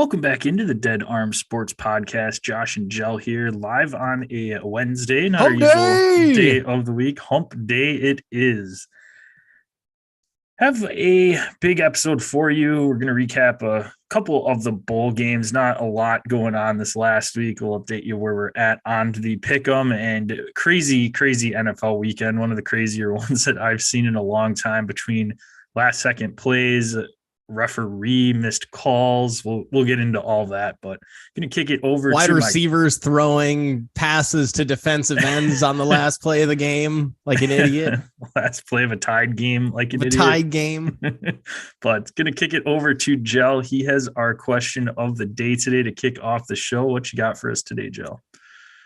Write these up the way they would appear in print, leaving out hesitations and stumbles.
Welcome back into the Dead Arm Sports Podcast. Josh and Jell here, live on a Wednesday, not our Hump usual day! day of the week. Hump day it is. Have a big episode for you. We're going to recap a couple of the bowl games. Not a lot going on this last week. We'll update you where we're at on the pick'em and crazy NFL weekend. One of the crazier ones that I've seen in a long time between last second plays, referee missed calls. We'll get into all that, but going to kick it over Wide to receivers throwing passes to defensive ends on the last play of the game like an idiot. Last play of a tied game like an A idiot. tied game. But going to kick it over to Jell. He has our question of the day today to kick off the show. What you got for us today, Jell?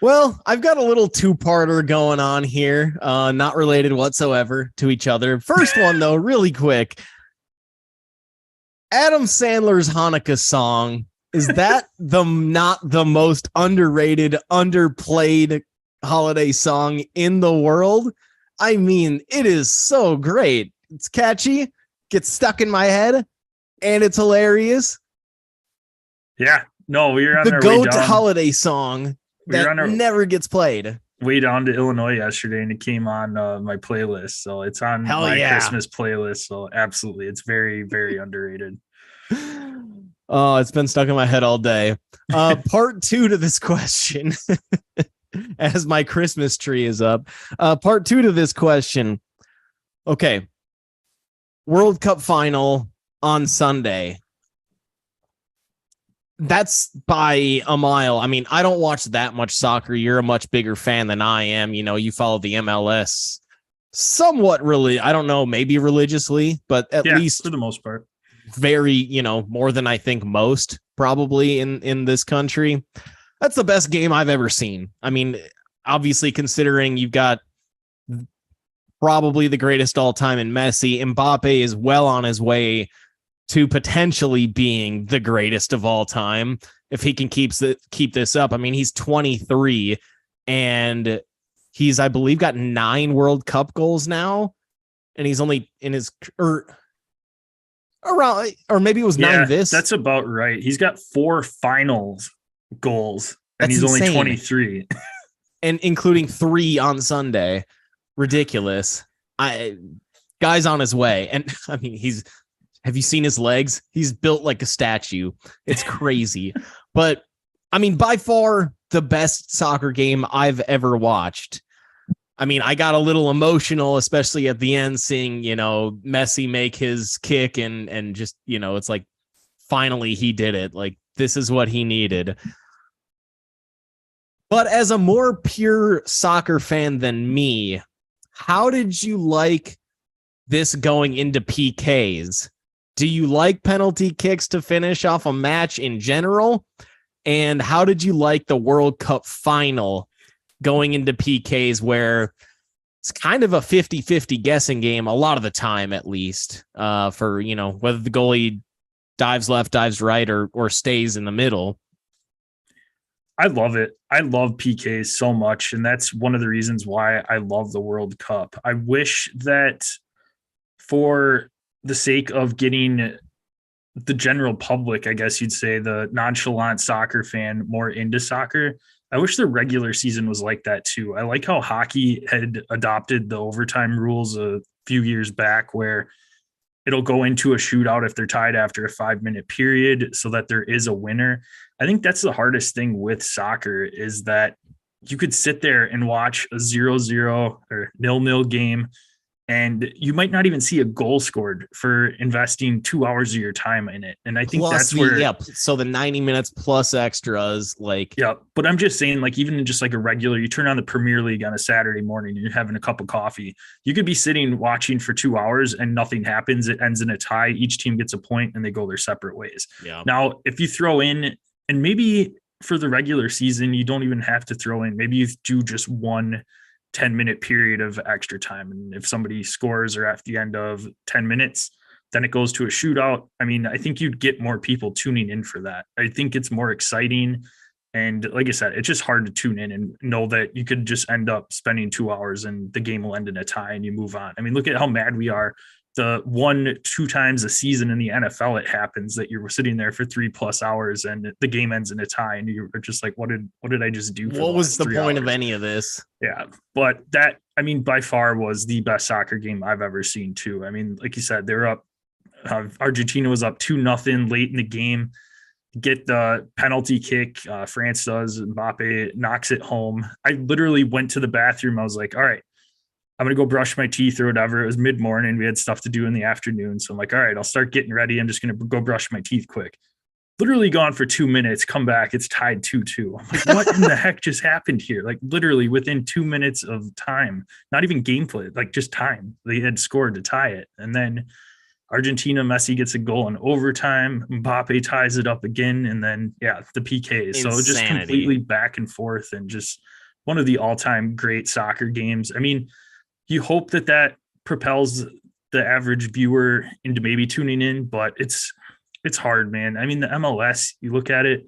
Well, I've got a little two-parter going on here, not related whatsoever to each other. First one, though, really quick. Adam Sandler's Hanukkah song, is that not the most underrated, underplayed holiday song in the world? I mean, it is so great. It's catchy, gets stuck in my head, and it's hilarious. Yeah, no, we were on the our GOAT way down. Holiday song that never gets played. Way down to Illinois yesterday, and it came on my playlist. So it's on my Christmas playlist. So absolutely, it's very, very underrated. Oh, it's been stuck in my head all day. Part two to this question, as my Christmas tree is up. Part two to this question. Okay. World Cup final on Sunday. That's by a mile. I mean, I don't watch that much soccer. You're a much bigger fan than I am. You know, you follow the MLS somewhat really. I don't know, maybe religiously, but at least for the most part. Very, more than I think most probably in this country. That's the best game I've ever seen. I mean, obviously considering you've got probably the greatest all time in Messi, Mbappe is well on his way to potentially being the greatest of all time if he can keep this up. I mean, he's 23 and he's, I believe, got 9 World Cup goals now, and he's only in his around, or maybe it was 9 this. That's about right. He's got 4 finals goals, and he's insane. Only 23. And including 3 on Sunday. Ridiculous. Guy's on his way. And I mean, have you seen his legs? He's built like a statue. It's crazy. But I mean, by far the best soccer game I've ever watched. I mean, I got a little emotional, especially at the end, seeing, Messi make his kick and just, it's like, finally he did it. Like, this is what he needed. But as a more pure soccer fan than me, how did you like this going into PKs? Do you like penalty kicks to finish off a match in general? And how did you like the World Cup final going into PKs, where it's kind of a 50-50 guessing game a lot of the time, at least, for, whether the goalie dives left, dives right, or stays in the middle? I love it. I love PKs so much, and that's one of the reasons why I love the World Cup. I wish that, for the sake of getting the general public, I guess you'd say, the nonchalant soccer fan, more into soccer, I wish the regular season was like that too. I like how hockey had adopted the overtime rules a few years back, where it'll go into a shootout if they're tied after a 5-minute period, so that there is a winner. I think that's the hardest thing with soccer, is that you could sit there and watch a 0-0 or 0-0 game, and you might not even see a goal scored for investing 2 hours of your time in it. And I think so the 90 minutes plus extras, but I'm just saying, like, even in just like a regular, you turn on the Premier League on a Saturday morning and you're having a cup of coffee, you could be sitting watching for 2 hours and nothing happens. It ends in a tie. Each team gets a point and they go their separate ways. Yeah. Now, if you throw in, and maybe for the regular season, you don't even have to throw in, maybe you do just 1 10-minute period of extra time. And if somebody scores or at the end of 10 minutes, then it goes to a shootout. I mean, I think you'd get more people tuning in for that. I think it's more exciting. And like I said, it's just hard to tune in and know that you could just end up spending 2 hours and the game will end in a tie and you move on. I mean, look at how mad we are the 1-2 times a season in the NFL it happens that you're sitting there for 3+ hours and the game ends in a tie and you're just like, what did I just do for What the was last the 3 point hours? of any of this? Yeah, but that, I mean, by far was the best soccer game I've ever seen too. I mean, like you said, they were up. Argentina was up 2-0 late in the game. Get the penalty kick. France does. Mbappe knocks it home. I literally went to the bathroom. I was like, all right, I'm going to go brush my teeth or whatever. It was mid morning. We had stuff to do in the afternoon. So I'm like, all right, I'll start getting ready. I'm just going to go brush my teeth quick. Literally gone for 2 minutes, come back, it's tied 2-2. I'm like, what in the heck just happened here? Like literally within 2 minutes of time, not even gameplay, like just time. They had scored to tie it. And then Argentina, Messi gets a goal in overtime. Mbappe ties it up again. And then, yeah, the PK. So just completely back and forth and just one of the all-time great soccer games. I mean, you hope that propels the average viewer into maybe tuning in, but it's hard, man. I mean, the MLS, you look at it,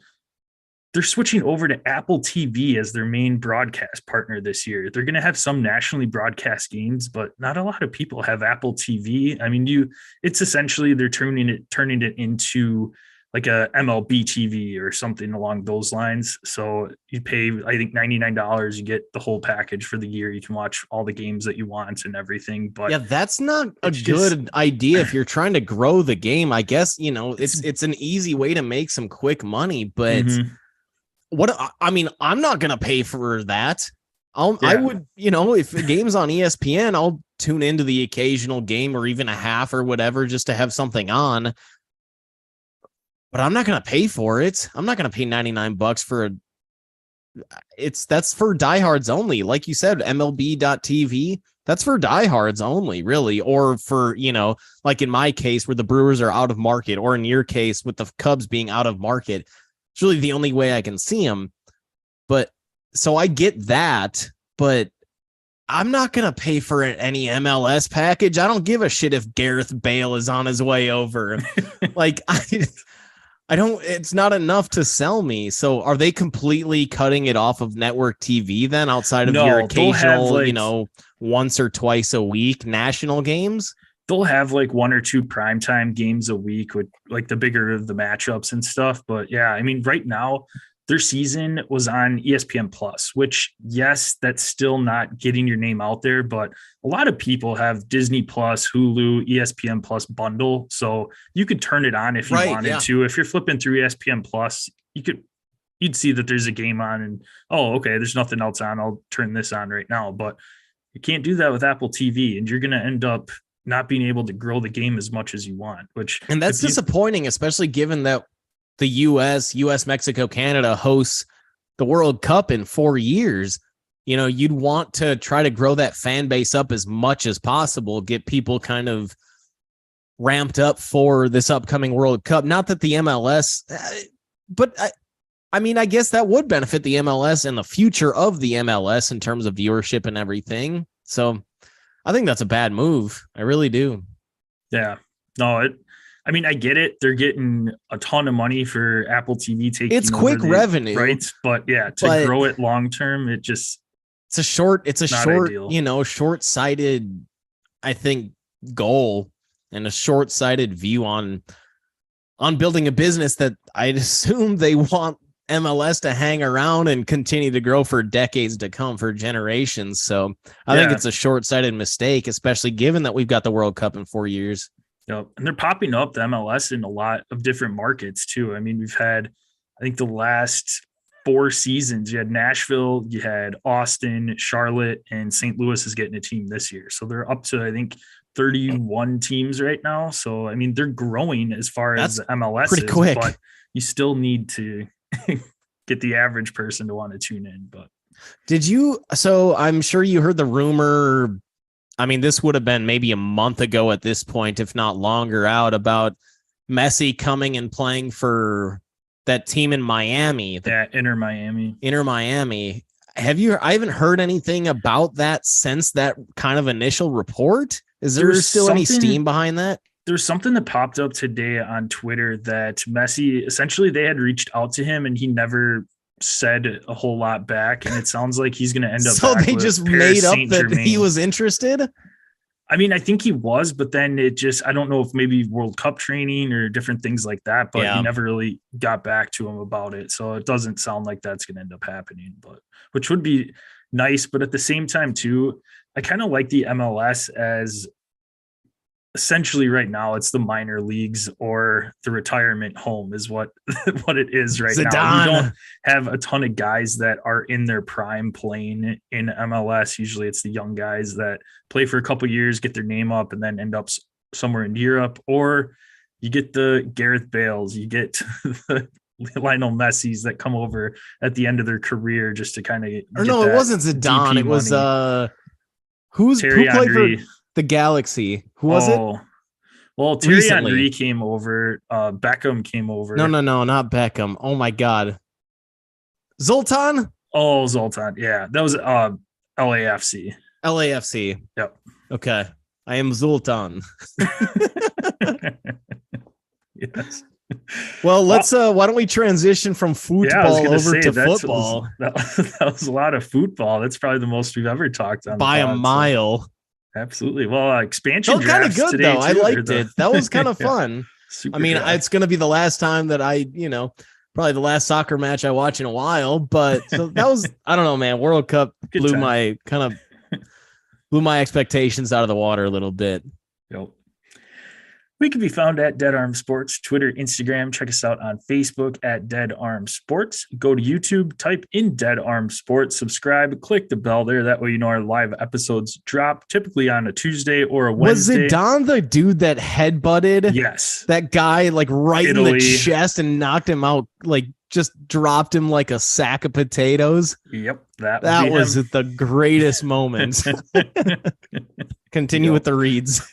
they're switching over to Apple TV as their main broadcast partner this year. They're going to have some nationally broadcast games, but not a lot of people have Apple TV. I mean, it's essentially they're turning it into like a MLB TV or something along those lines. So you pay, I think, $99. You get the whole package for the year. You can watch all the games that you want and everything. But yeah, that's not a good idea if you're trying to grow the game. I guess, it's an easy way to make some quick money, but I'm not going to pay for that. I would, if the game's on ESPN, I'll tune into the occasional game or even a half or whatever just to have something on. But I'm not going to pay for it. I'm not going to pay $99 for that's for diehards only. Like you said, MLB.TV, that's for diehards only, really. Or for, like in my case where the Brewers are out of market, or in your case with the Cubs being out of market. It's really the only way I can see them. But so I get that, but I'm not going to pay for any MLS package. I don't give a shit if Gareth Bale is on his way over. Like, I don't, it's not enough to sell me. So are they completely cutting it off of network TV then, outside of your occasional, once or twice a week national games? They'll have like 1 or 2 primetime games a week with like the bigger of the matchups and stuff. But yeah, I mean, right now their season was on ESPN Plus, which, yes, that's still not getting your name out there, but a lot of people have Disney Plus, Hulu, ESPN Plus bundle. So you could turn it on if you wanted to. If you're flipping through ESPN Plus, you'd see that there's a game on and, oh, okay, there's nothing else on. I'll turn this on right now. But you can't do that with Apple TV, and you're going to end up not being able to grow the game as much as you want, and that's disappointing, especially given that the US, Mexico, Canada hosts the World Cup in 4 years. You'd want to try to grow that fan base up as much as possible, get people kind of ramped up for this upcoming World Cup. Not that the MLS, but I guess that would benefit the MLS and the future of the MLS in terms of viewership and everything. So I think that's a bad move. I really do. Yeah. No, I get it. They're getting a ton of money for Apple TV taking it's quick revenue, rights, but yeah, to grow it long term, it's a short, ideal. Short-sighted, I think, goal and a short-sighted view on building a business that I'd assume they want MLS to hang around and continue to grow for decades to come, for generations. So I think it's a short-sighted mistake, especially given that we've got the World Cup in 4 years. Yep. And they're popping up the MLS in a lot of different markets too. I mean, we've had, I think the last 4 seasons, you had Nashville, you had Austin, Charlotte, and St. Louis is getting a team this year. So they're up to, I think, 31 teams right now. So, I mean, they're growing as far as the MLS pretty quick, but you still need to get the average person to want to tune in. But so I'm sure you heard the rumor. I mean, this would have been maybe a month ago at this point, if not longer out, about Messi coming and playing for that team in Miami. Inter Miami. I haven't heard anything about that since that kind of initial report. Is there still any steam behind that? There's something that popped up today on Twitter that Messi, essentially they had reached out to him and he never said a whole lot back, and it sounds like he's going to end up. So they just made up that he was interested. I mean, I think he was, but then I don't know if maybe World Cup training or different things like that, but he Yeah. never really got back to him about it. So it doesn't sound like that's going to end up happening, but which would be nice. But at the same time, too, I kind of like the MLS as essentially right now it's the minor leagues or the retirement home is what what it is right now. You don't Zidane. have a ton of guys that are in their prime playing in MLS. Usually it's the young guys that play for a couple years, get their name up, and then end up somewhere in Europe. Or you get the Gareth Bales, you get the Lionel Messi's that come over at the end of their career just to kind of Or no, it wasn't Zidane. DP It was money. who Thierry played Henry. for the Galaxy? Who was it? Well, Thierry Recently. Henry came over. Beckham came over. No, not Beckham. Oh my God. Zoltan? Oh, Zoltan. Yeah, that was LAFC. LAFC. Yep. Okay. I am Zoltan. Yes. Well, let's why don't we transition from football over to football? That was a lot of football. That's probably the most we've ever talked on by a mile. So. Absolutely. Well, expansion kind of good today, though. I liked it. That was kind of fun. I mean, it's going to be the last time that I, probably the last soccer match I watch in a while. But so that was, I don't know, man. World Cup blew my expectations out of the water a little bit. Yep. We can be found at Dead Arm Sports, Twitter, Instagram. Check us out on Facebook at Dead Arm Sports. Go to YouTube, type in Dead Arm Sports, subscribe, click the bell there. That way you know our live episodes drop typically on a Tuesday or a Wednesday. Was Zidane the dude that headbutted? Yes. That guy like right in the chest and knocked him out, like just dropped him like a sack of potatoes? Yep. That was the greatest moment. Continue with the reads.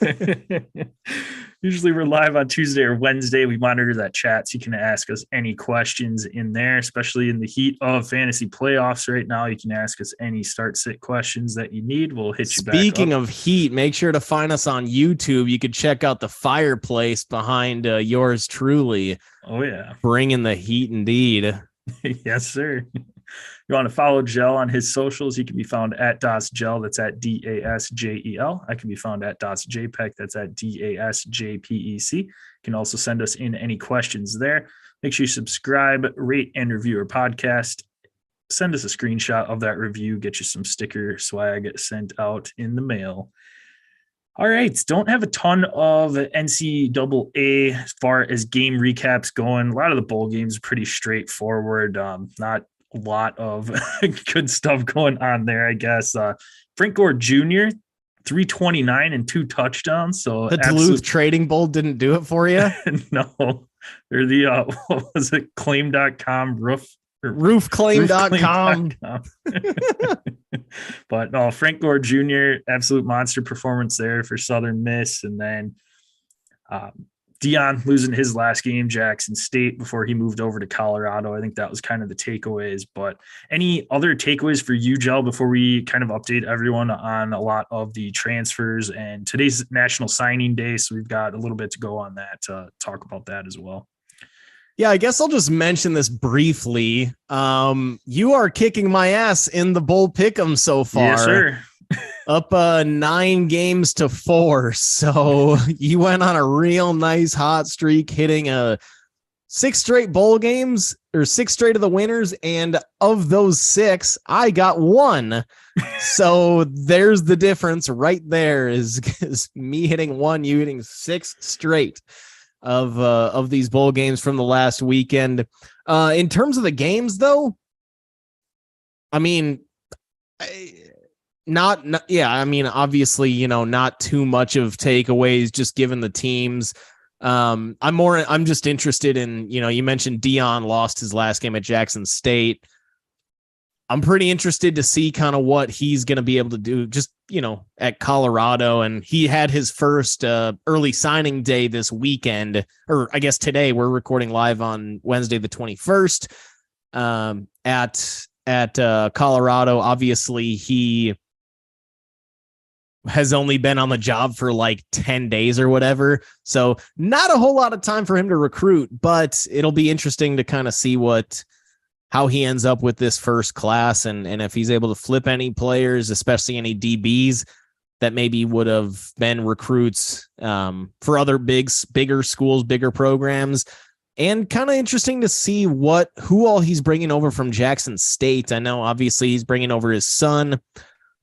Usually we're live on Tuesday or Wednesday. We monitor that chat so you can ask us any questions in there, especially in the heat of fantasy playoffs right now. You can ask us any start-sit questions that you need. We'll hit you back up. Speaking of heat, make sure to find us on YouTube. You could check out the fireplace behind yours truly. Oh, yeah. Bringing the heat indeed. Yes, sir. You want to follow Gel on his socials, he can be found at DasGel. That's at DASJEL. I can be found at DasJPEG. That's at DASJPEC. You can also send us in any questions there. Make sure you subscribe, rate, and review our podcast. Send us a screenshot of that review. Get you some sticker swag sent out in the mail. All right. Don't have a ton of NCAA as far as game recaps going. A lot of the bowl games are pretty straightforward. Not a lot of good stuff going on there, I guess. Frank Gore Jr., 329 and 2 touchdowns. So the Duluth Trading Bowl didn't do it for you? No. They're the, what was it, claim.com roofclaim.com. But no, Frank Gore Jr., absolute monster performance there for Southern Miss. And then Deion losing his last game, Jackson State, before he moved over to Colorado. I think that was kind of the takeaways. But any other takeaways for you, Gel, before we kind of update everyone on a lot of the transfers? And today's National Signing Day, so we've got a little bit to go on that to talk about that as well. Yeah, I guess I'll just mention this briefly. You are kicking my ass in the bowl pick'em so far. Yes, sir. Up 9 games to 4. So you went on a real nice hot streak, hitting 6 straight bowl games, or 6 straight of the winners. And of those 6, I got 1. So there's the difference right there is me hitting 1, you hitting 6 straight of these bowl games from the last weekend. In terms of the games, though, I mean, obviously, not too much of takeaways, just given the teams. I'm just interested in, you mentioned Deion lost his last game at Jackson State. I'm pretty interested to see kind of what he's going to be able to do just, at Colorado. And he had his first early signing day this weekend, or I guess today. We're recording live on Wednesday, the 21st, at Colorado. Obviously, he has only been on the job for like 10 days or whatever. So not a whole lot of time for him to recruit, but it'll be interesting to kind of see how he ends up with this first class and if he's able to flip any players, especially any DBs. that maybe would have been recruits for other bigger schools, bigger programs. And kind of interesting to see who all he's bringing over from Jackson State. I know obviously he's bringing over his son.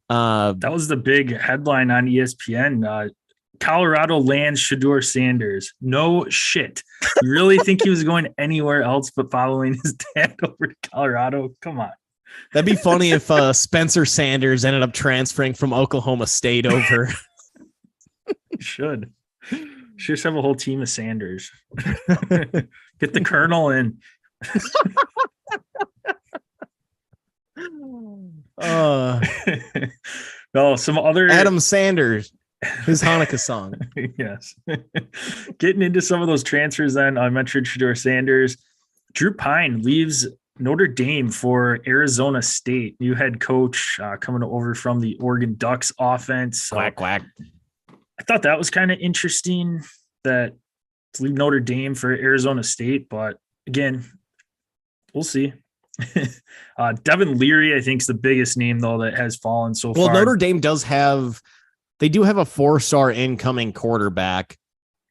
That was the big headline on ESPN. Colorado lands Shedeur Sanders. No shit. You really think he was going anywhere else but following his dad over to Colorado? Come on. That'd be funny if Spencer Sanders ended up transferring from Oklahoma State over. Should just have a whole team of Sanders. Get the Colonel in. No, some other Adam Sanders, his Hanukkah song. Yes. Getting into some of those transfers then, I mentioned Shedeur Sanders. Drew Pine leaves Notre Dame for Arizona State. New head coach coming over from the Oregon Ducks offense. So quack, quack. I thought that was kind of interesting that to leave Notre Dame for Arizona State, but again, we'll see. Devin Leary, I think, is the biggest name though that has fallen so far. Well, Notre Dame do have a 4-star incoming quarterback.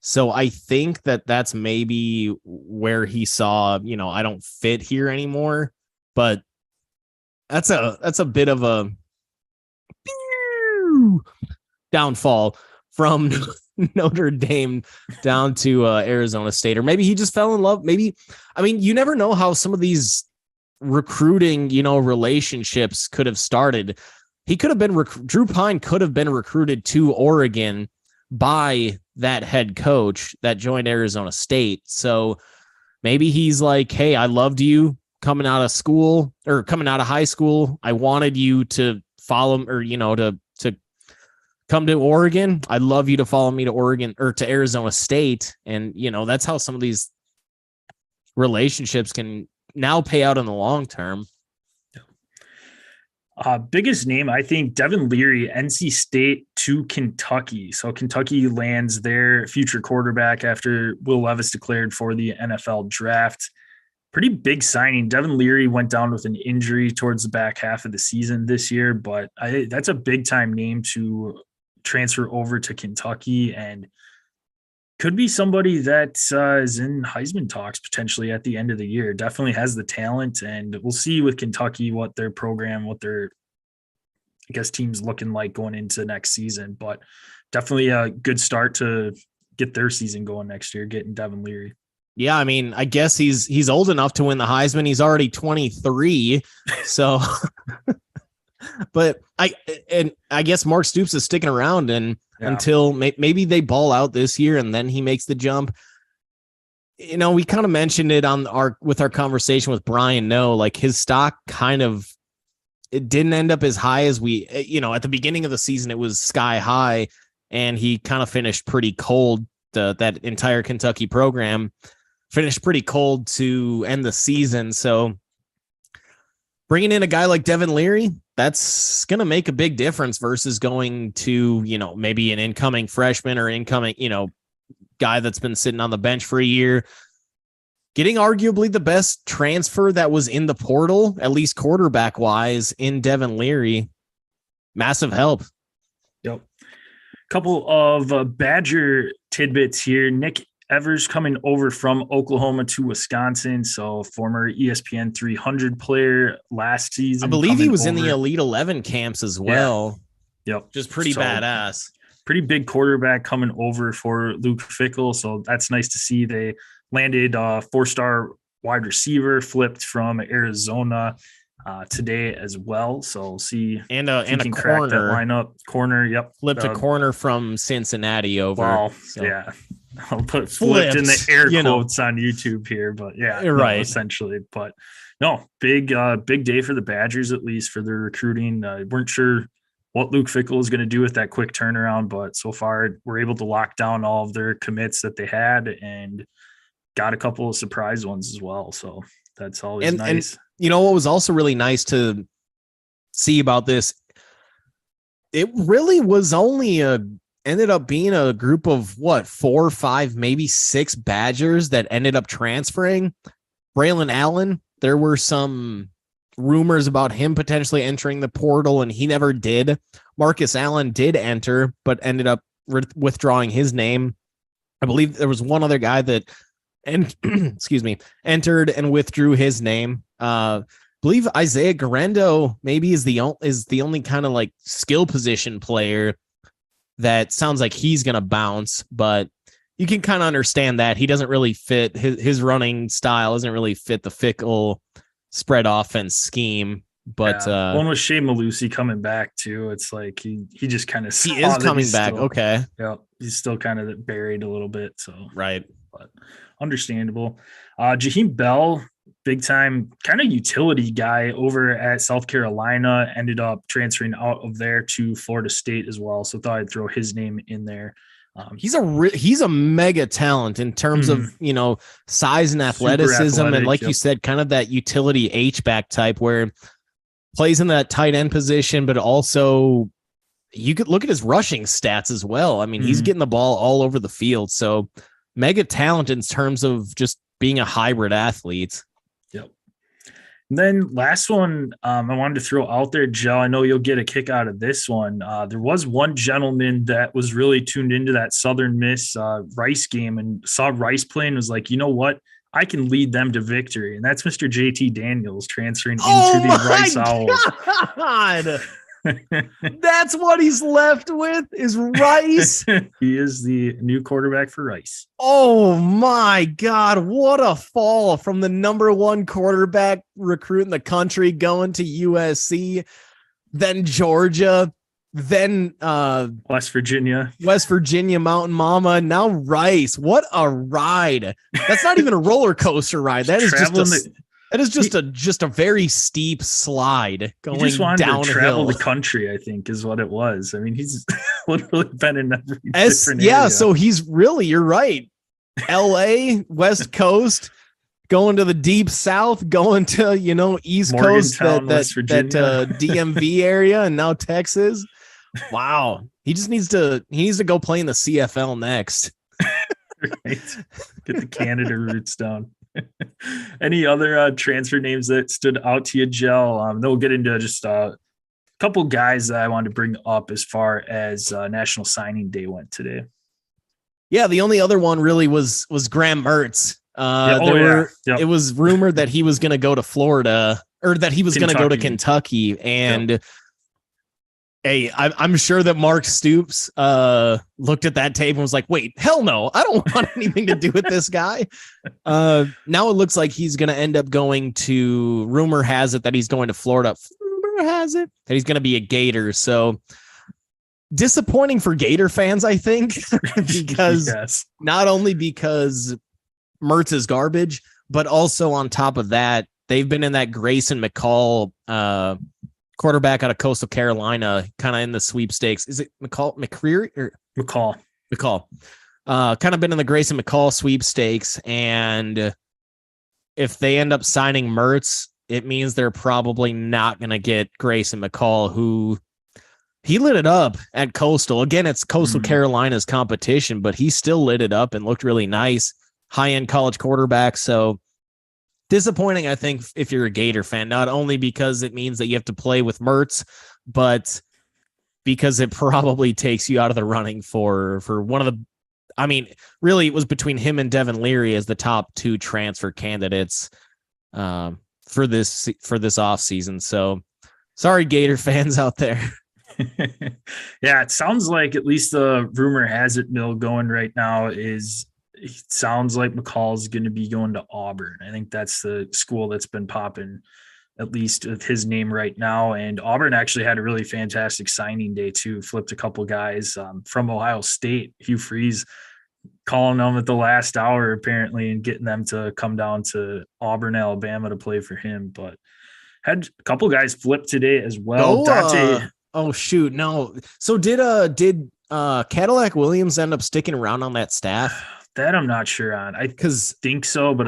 So I think that's maybe where he saw, I don't fit here anymore, but that's a bit of a downfall from Notre Dame down to Arizona State, or maybe he just fell in love. Maybe, you never know how some of these recruiting, relationships could have started. He could have been Drew Pine could have been recruited to Oregon by that head coach that joined Arizona State. So maybe he's like, hey, I loved you coming out of school or coming out of high school. I wanted you to follow or, to come to Oregon. I'd love you to follow me to Oregon or to Arizona State. And, that's how some of these relationships can now pay out in the long term. Biggest name, I think, Devin Leary, NC State to Kentucky. So Kentucky lands their future quarterback after Will Levis declared for the NFL draft. Pretty big signing. Devin Leary went down with an injury towards the back half of the season this year, but that's a big-time name to transfer over to Kentucky and could be somebody that is in Heisman talks potentially at the end of the year. Definitely has the talent, and we'll see with Kentucky what their program, what their, I guess, team's looking like going into next season. But definitely a good start to get their season going next year, getting Devin Leary. Yeah, I guess he's old enough to win the Heisman. He's already 23, so. But I guess Mark Stoops is sticking around until maybe they ball out this year and then he makes the jump. We kind of mentioned it with our conversation with Brian No, like his stock it didn't end up as high as we, at the beginning of the season, it was sky high and he kind of finished pretty cold. That entire Kentucky program finished pretty cold to end the season. So bringing in a guy like Devin Leary, that's going to make a big difference versus going to, maybe an incoming freshman or incoming, guy that's been sitting on the bench for a year. Getting arguably the best transfer that was in the portal, at least quarterback wise, in Devin Leary. Massive help. Yep. Couple of Badger tidbits here. Nick Evers coming over from Oklahoma to Wisconsin. So former ESPN 300 player last season. I believe he was in the Elite 11 camps as well. Yeah. Yep. Just pretty badass. Pretty big quarterback coming over for Luke Fickell. So that's nice to see. They landed a 4-star wide receiver, flipped from Arizona today as well. So we'll see. And a corner lineup. Corner. Yep. Flipped a corner from Cincinnati over. Well, so. Yeah. I'll put flipped in the air quotes on YouTube here, but yeah, right. Essentially. But no, big day for the Badgers, at least for their recruiting. Weren't sure what Luke Fickell is going to do with that quick turnaround, but so far we're able to lock down all of their commits that they had and got a couple of surprise ones as well. So that's always nice. And what was also really nice to see about this, it really was only ended up being a group of 4 or 5, maybe 6 Badgers that ended up transferring. Braylon Allen, there were some rumors about him potentially entering the portal, and he never did. Marcus Allen did enter, but ended up withdrawing his name. I believe there was one other guy that entered and withdrew his name. Believe Isaiah Garendo maybe is the only kind of like skill position player that sounds like he's going to bounce, but you can kind of understand that he doesn't really fit his running style doesn't really fit the fickle spread offense scheme. But one with Shea Malusi coming back too. It's like he just kind of he is coming back. Okay. Yeah, he's still kind of buried a little bit. So right, but understandable. Jaheim Bell, big time kind of utility guy over at South Carolina, ended up transferring out of there to Florida State as well. So thought I'd throw his name in there. He's a mega talent in terms of, size and athleticism. And like you said, kind of that utility H-back type where plays in that tight end position, but also you could look at his rushing stats as well. I mean, he's getting the ball all over the field. So mega talent in terms of just being a hybrid athlete. Yep. And then last one I wanted to throw out there, Joe. I know you'll get a kick out of this one. There was one gentleman that was really tuned into that Southern Miss Rice game and saw Rice play and was like, you know what? I can lead them to victory. And that's Mr. JT Daniels transferring into the Rice Owls. God. That's what he's left with is Rice. He is the new quarterback for Rice. Oh my God. What a fall from the number one quarterback recruit in the country going to USC, then Georgia, then West Virginia, Mountain Mama, now Rice. What a ride. That's not even a roller coaster ride. That is just a very steep slide going downhill. He just wanted to travel the country, I think, is what it was. I mean, he's literally been in every different area. So he's really, you're right. LA, West Coast, going to the deep South, going to, East Coast, that DMV area, and now Texas. Wow. He needs to go play in the CFL next. Right. Get the Canada roots down. Any other transfer names that stood out to you, Jill? Then we'll get into just a couple guys that I wanted to bring up as far as National Signing Day went today. Yeah, the only other one really was Graham Mertz. It was rumored that he was going to go to Florida, or that he was going to go to Kentucky, and hey, I'm sure that Mark Stoops looked at that tape and was like, wait, hell no, I don't want anything to do with this guy. Now it looks like he's going to end up going to, rumor has it that he's going to Florida. Rumor has it that he's going to be a Gator. So disappointing for Gator fans, I think, because not only because Mertz is garbage, but also on top of that, they've been in that Grayson McCall quarterback out of Coastal Carolina, kind of in the sweepstakes. Is it McCreary or McCall? Kind of been in the Grayson McCall sweepstakes. And if they end up signing Mertz, it means they're probably not going to get Grayson McCall, who he lit it up at Coastal. Again, it's Coastal Carolina's competition, but he still lit it up and looked really nice. High-end college quarterback. So disappointing, I think, if you're a Gator fan, not only because it means that you have to play with Mertz, but because it probably takes you out of the running for one of the, I mean, really it was between him and Devin Leary as the top two transfer candidates for this offseason. So sorry, Gator fans out there. Yeah, it sounds like, at least the rumor has it, mill going right now is, it sounds like McCall's going to be going to Auburn. I think that's the school that's been popping, at least with his name right now. And Auburn actually had a really fantastic signing day too. Flipped a couple guys from Ohio State. Hugh Freeze calling them at the last hour apparently and getting them to come down to Auburn, Alabama to play for him. But had a couple guys flip today as well. Oh shoot, no. So did Cadillac Williams end up sticking around on that staff? That I'm not sure on. I think so, but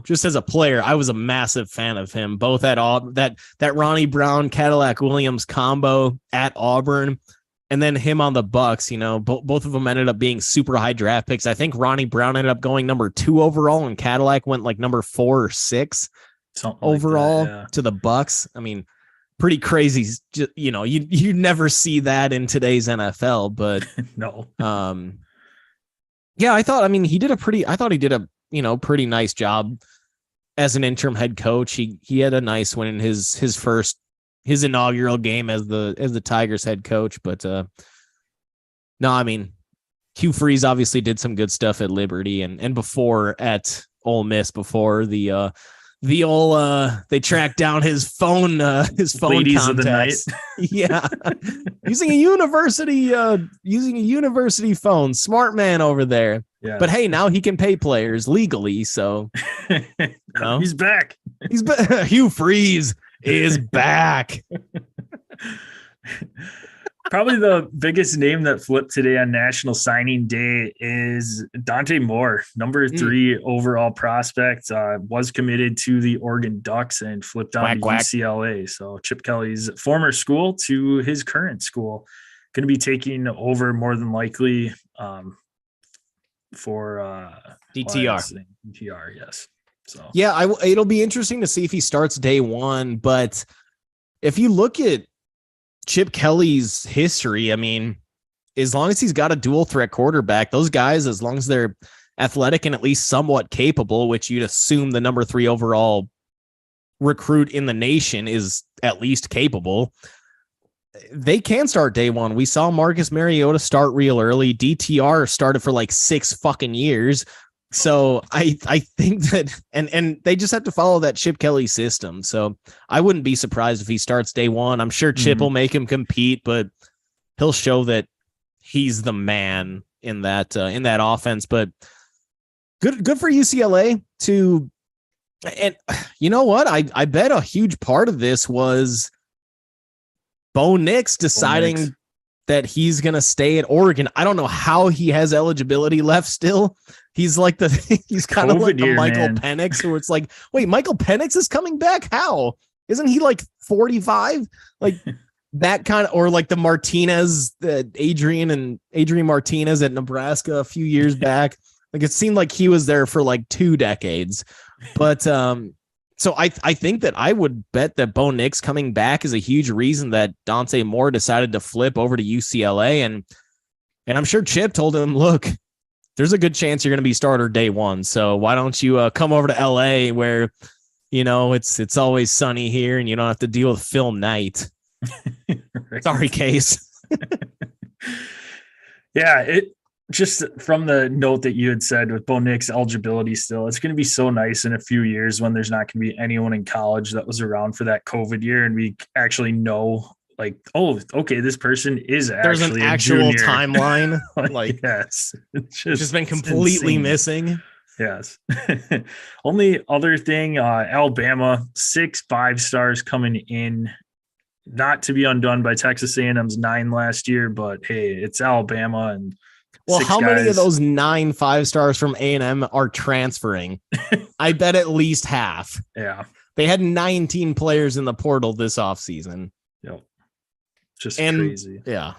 just as a player, I was a massive fan of him, both at that Ronnie Brown Cadillac Williams combo at Auburn, and then him on the Bucks. Both of them ended up being super high draft picks. I think Ronnie Brown ended up going number 2 overall, and Cadillac went like number 4 or 6. Something like overall that, to the Bucks. I mean, pretty crazy. You know, you never see that in today's NFL, but yeah. No. yeah, I thought he did a, you know, pretty nice job as an interim head coach. He had a nice win in his inaugural game as the Tigers head coach, but no, I mean, Hugh Freeze obviously did some good stuff at Liberty and before at Ole Miss before the old they tracked down his phone Ladies of the night. contacts. Yeah. using a university phone. Smart man over there. Yeah. But hey, now he can pay players legally, so you know? He's back. Hugh Freeze is back. Probably the biggest name that flipped today on National Signing Day is Dante Moore, number 3 overall prospect, was committed to the Oregon Ducks and flipped on to UCLA. So Chip Kelly's former school to his current school, going to be taking over more than likely for DTR. DTR, yes. So yeah, it'll be interesting to see if he starts day one. But if you look at Chip Kelly's history, I mean, as long as he's got a dual threat quarterback, those guys, as long as they're athletic and at least somewhat capable, which you'd assume the number 3 overall recruit in the nation is at least capable, they can start day one. We saw Marcus Mariota start real early. DTR started for like 6 fucking years. So I think that, and they just have to follow that Chip Kelly system. So I wouldn't be surprised if he starts day one. I'm sure Chip will make him compete, but he'll show that he's the man in that offense. But good for UCLA to, and you know what? I bet a huge part of this was Bo Nix deciding that he's going to stay at Oregon. I don't know how he has eligibility left still. He's like he's kind of like the Michael Penix, where it's like, wait, Michael Penix is coming back? How? Isn't he like 45? Like that kind of, or like the Martinez, Adrian Martinez at Nebraska a few years back. Like it seemed like he was there for like 2 decades. But so I think that I would bet that Bo Nix coming back is a huge reason that Dante Moore decided to flip over to UCLA. And I'm sure Chip told him, look, there's a good chance you're going to be starter day one. So why don't you come over to LA where, you know, it's always sunny here and you don't have to deal with Phil Knight. Right. Sorry, Case. Yeah, it just from the note that you had said with Bo Nix eligibility still, it's going to be so nice in a few years when there's not going to be anyone in college that was around for that COVID year. And we actually know like, oh, okay, this person is there's actually an actual junior. Timeline. Like, yes, it's just been completely missing. Yes. Only other thing, Alabama, 6 5-stars coming in, not to be undone by Texas A&M's 9 last year, but hey, it's Alabama. And well, how many of those 9 5-stars from A&M are transferring? I bet at least half. Yeah. They had 19 players in the portal this offseason. Yep. Just crazy. Yeah.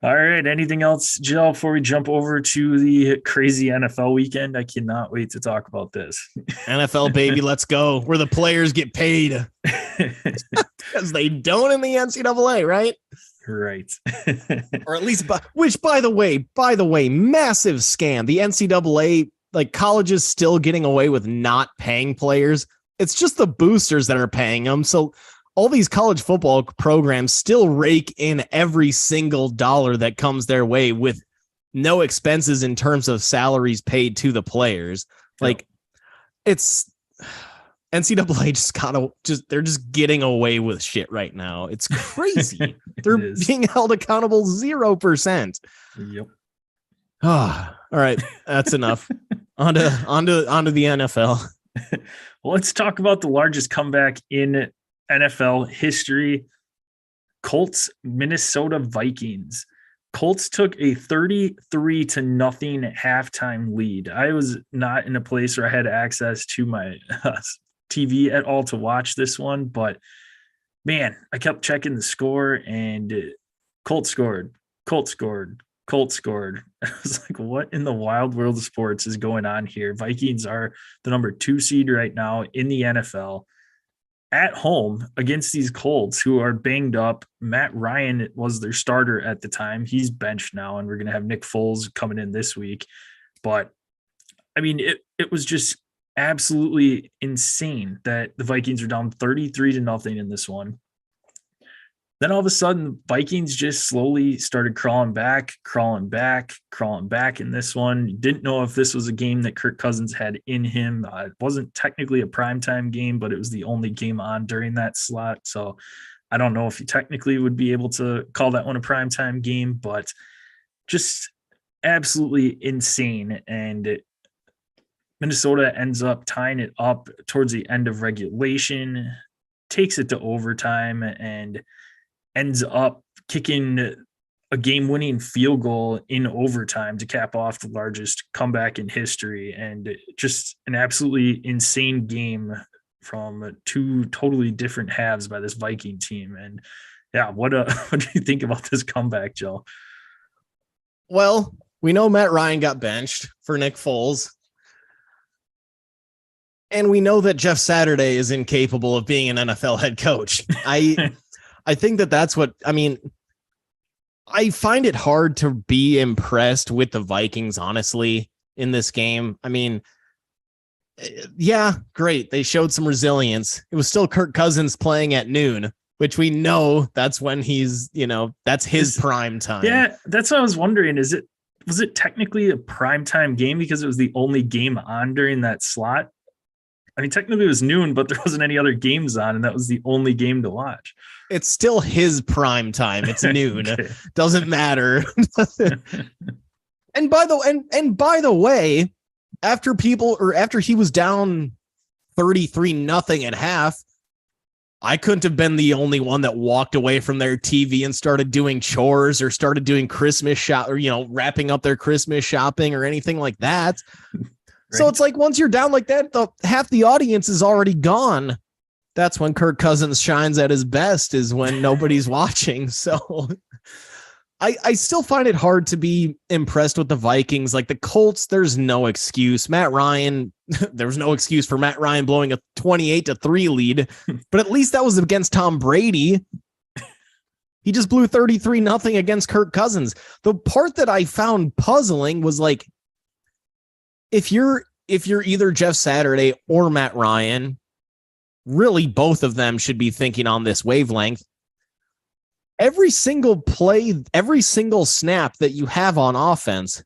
All right. Anything else, Jill, before we jump over to the crazy NFL weekend? I cannot wait to talk about this. NFL, baby, let's go. Where the players get paid. Because they don't in the NCAA, right? Right. Or at least, by the way, massive scam. The NCAA, like colleges still getting away with not paying players. It's just the boosters that are paying them. So all these college football programs still rake in every single dollar that comes their way with no expenses in terms of salaries paid to the players. Like it's NCAA they're just getting away with shit right now. It's crazy. They're being held accountable 0%. Yep. All right. That's enough. On to the NFL. Well, let's talk about the largest comeback in NFL history. Colts, Minnesota Vikings. Colts took a 33-0 halftime lead. I was not in a place where I had access to my TV at all to watch this one, but man, I kept checking the score and Colts scored. Colts scored. I was like, what in the wild world of sports is going on here? Vikings are the number 2 seed right now in the NFL at home against these Colts who are banged up. Matt Ryan was their starter at the time. He's benched now, and we're going to have Nick Foles coming in this week. But I mean, it was just absolutely insane that the Vikings are down 33-0 in this one. Then all of a sudden, Vikings just slowly started crawling back in this one. Didn't know if this was a game that Kirk Cousins had in him. It wasn't technically a primetime game, but it was the only game on during that slot. So I don't know if you technically would be able to call that one a primetime game, but just absolutely insane. And Minnesota ends up tying it up towards the end of regulation, takes it to overtime, and ends up kicking a game-winning field goal in overtime to cap off the largest comeback in history. And just an absolutely insane game from 2 totally different halves by this Viking team. And yeah, what do you think about this comeback, Joe? Well, we know Matt Ryan got benched for Nick Foles. And we know that Jeff Saturday is incapable of being an NFL head coach. I think that's what, I mean, I find it hard to be impressed with the Vikings, honestly, in this game. I mean, yeah, great. They showed some resilience. It was still Kirk Cousins playing at noon, which we know that's when he's, that's his prime time. Yeah, that's what I was wondering. Was it technically a primetime game because it was the only game on during that slot? I mean, technically it was noon, but there wasn't any other games on, and that was the only game to watch. It's still his prime time. It's noon. Okay. Doesn't matter. And by the way, after he was down 33-0 at half, I couldn't have been the only one that walked away from their TV and started doing chores or started doing Christmas shop or, wrapping up their Christmas shopping or anything like that. Right. So it's like once you're down like that, half the audience is already gone. That's when Kirk Cousins shines at his best, is when nobody's watching. So I still find it hard to be impressed with the Vikings. Like the Colts, there's no excuse. Matt Ryan, there was no excuse for Matt Ryan blowing a 28-3 lead, but at least that was against Tom Brady. He just blew 33-0 against Kirk Cousins. The part that I found puzzling was like, if you're either Jeff Saturday or Matt Ryan, really both of them should be thinking on this wavelength. Every single play, every single snap that you have on offense,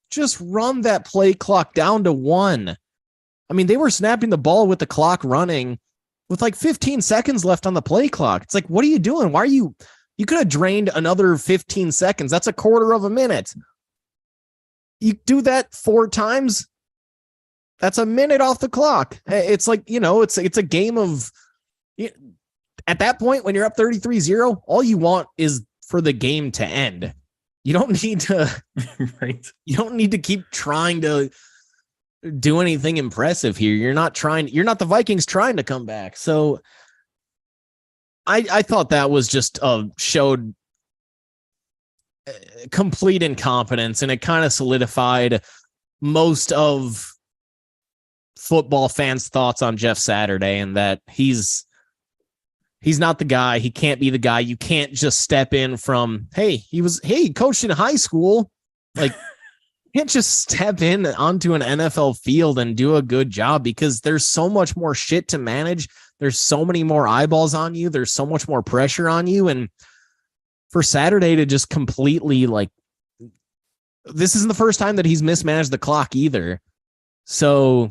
just run that play clock down to 1. I mean, they were snapping the ball with the clock running with like 15 seconds left on the play clock. It's like, what are you doing? Why are you could have drained another 15 seconds. That's a quarter of a minute. You do that 4 times, that's a minute off the clock. It's like, it's a game of, at that point, when you're up 33-0, all you want is for the game to end. You don't need to, right. You don't need to keep trying to do anything impressive here. You're not the Vikings trying to come back. So I thought that was just showed complete incompetence, and it kind of solidified most of football fans' thoughts on Jeff Saturday, and that he's not the guy. He can't be the guy. You can't just step in from, he coached in high school. Like, you can't just step in onto an NFL field and do a good job, because there's so much more shit to manage. There's so many more eyeballs on you. There's so much more pressure on you. And for Saturday to just completely, like, this isn't the first time that he's mismanaged the clock either. So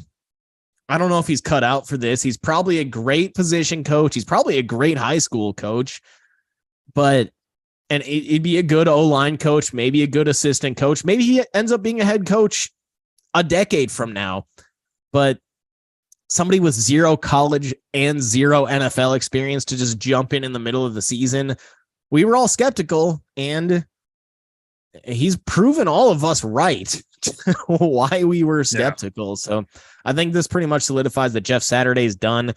I don't know if he's cut out for this. He's probably a great position coach. He's probably a great high school coach, and it'd be a good O-line coach, maybe a good assistant coach. Maybe he ends up being a head coach a decade from now, but somebody with 0 college and 0 NFL experience to just jump in the middle of the season. We were all skeptical, and he's proven all of us right why we were skeptical. Yeah. So I think this pretty much solidifies that Jeff Saturday's done.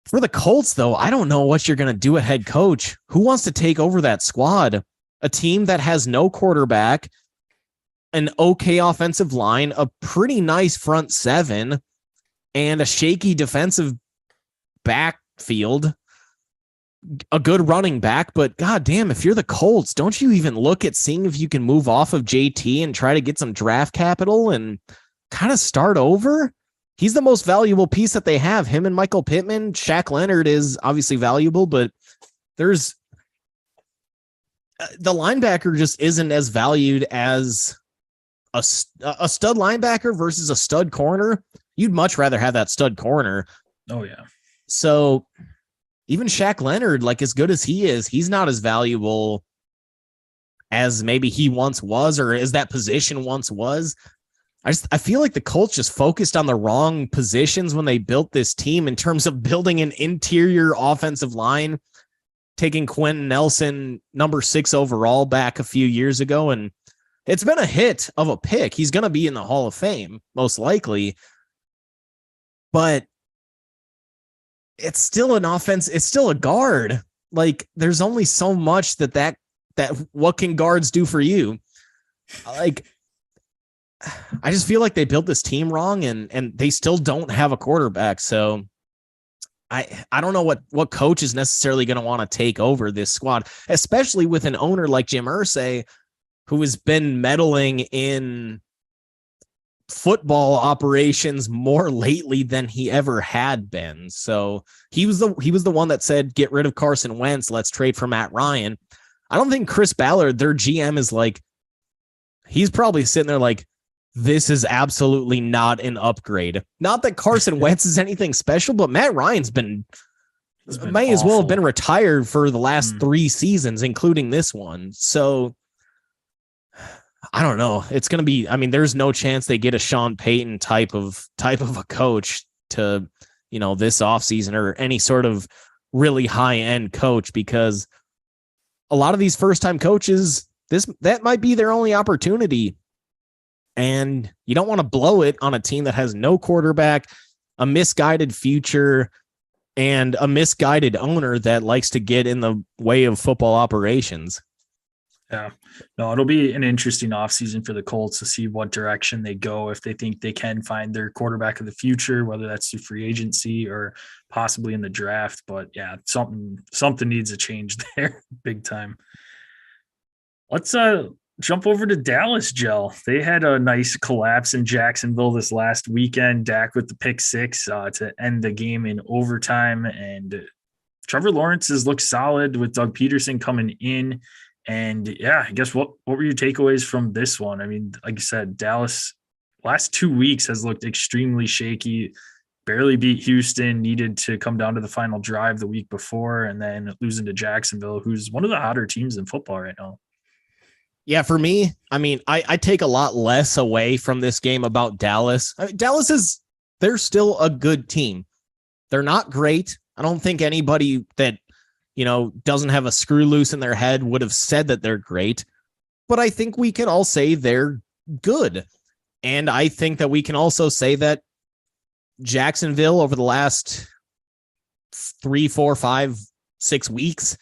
For the Colts, though, I don't know what you're going to do at head coach. Who wants to take over that squad? a team that has no quarterback, an okay offensive line, a pretty nice front seven, and a shaky defensive backfield, a good running back. But goddamn, if you're the Colts, don't you even look at seeing if you can move off of JT and try to get some draft capital and kind of start over? He's the most valuable piece that they have. Him and Michael Pittman. Shaq Leonard is obviously valuable, but there's the linebacker just isn't as valued as a stud linebacker versus a stud corner. You'd much rather have that stud corner. Oh, yeah. So even Shaq Leonard, like as good as he is, he's not as valuable as maybe he once was, or as that position once was. I feel like the Colts just focused on the wrong positions when they built this team in terms of building an interior offensive line, taking Quentin Nelson, number 6 overall, back a few years ago. And it's been a hit of a pick. He's going to be in the Hall of Fame, most likely. But it's still an offense. It's still a guard. Like, there's only so much that what can guards do for you? Like, I just feel like they built this team wrong, and they still don't have a quarterback. So I don't know what coach is necessarily going to want to take over this squad, especially with an owner like Jim Irsay, who has been meddling in football operations more lately than he ever had been. So he was the one that said, get rid of Carson Wentz. Let's trade for Matt Ryan. I don't think Chris Ballard, their GM, is like, he's probably sitting there like, this is absolutely not an upgrade. Not that Carson Wentz is anything special, but Matt Ryan's may as well have been retired for the last 3 seasons, including this one. So I don't know. It's going to be, I mean, there's no chance they get a Sean Payton type of a coach to, this offseason, or any sort of really high end coach, because a lot of these first time coaches, that might be their only opportunity. And you don't want to blow it on a team that has no quarterback, a misguided future, and a misguided owner that likes to get in the way of football operations. Yeah, no, it'll be an interesting offseason for the Colts to see what direction they go, if they think they can find their quarterback of the future, whether that's through free agency or possibly in the draft. But yeah, something needs to change there big time. Let's jump over to Dallas, Gel. They had a nice collapse in Jacksonville this last weekend. Dak with the pick 6 to end the game in overtime. And Trevor Lawrence has looked solid with Doug Peterson coming in. And yeah, I guess what were your takeaways from this one? I mean, like you said, Dallas last 2 weeks has looked extremely shaky, barely beat Houston, needed to come down to the final drive the week before, and then losing to Jacksonville, who's one of the hotter teams in football right now. Yeah, for me, I mean, I take a lot less away from this game about Dallas. They're still a good team. They're not great. I don't think anybody that, doesn't have a screw loose in their head would have said that they're great. But I think we can all say they're good. And I think that we can also say that Jacksonville over the last 3, 4, 5, 6 weeks,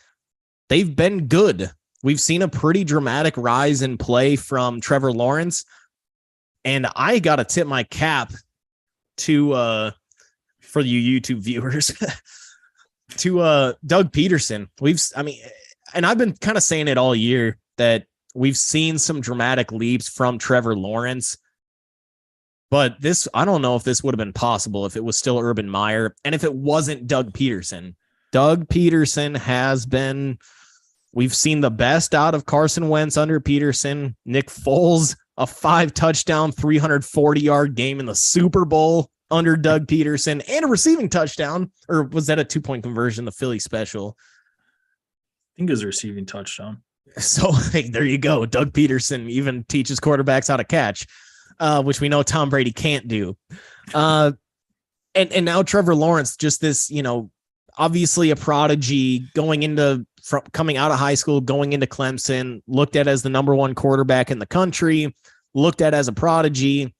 they've been good. We've seen a pretty dramatic rise in play from Trevor Lawrence. And I got to tip my cap to, for you YouTube viewers, to Doug Peterson. And I've been kind of saying it all year that we've seen some dramatic leaps from Trevor Lawrence. But I don't know if this would have been possible if it was still Urban Meyer and if it wasn't Doug Peterson. Doug Peterson has been... We've seen the best out of Carson Wentz under Peterson. Nick Foles, a 5-touchdown, 340-yard game in the Super Bowl under Doug Peterson, and a receiving touchdown. Or was that a 2-point conversion, the Philly special? I think it was a receiving touchdown. So hey, there you go. Doug Peterson even teaches quarterbacks how to catch, which we know Tom Brady can't do. And now Trevor Lawrence, just this, obviously a prodigy coming out of high school, going into Clemson, looked at as the number 1 quarterback in the country, looked at as a prodigy,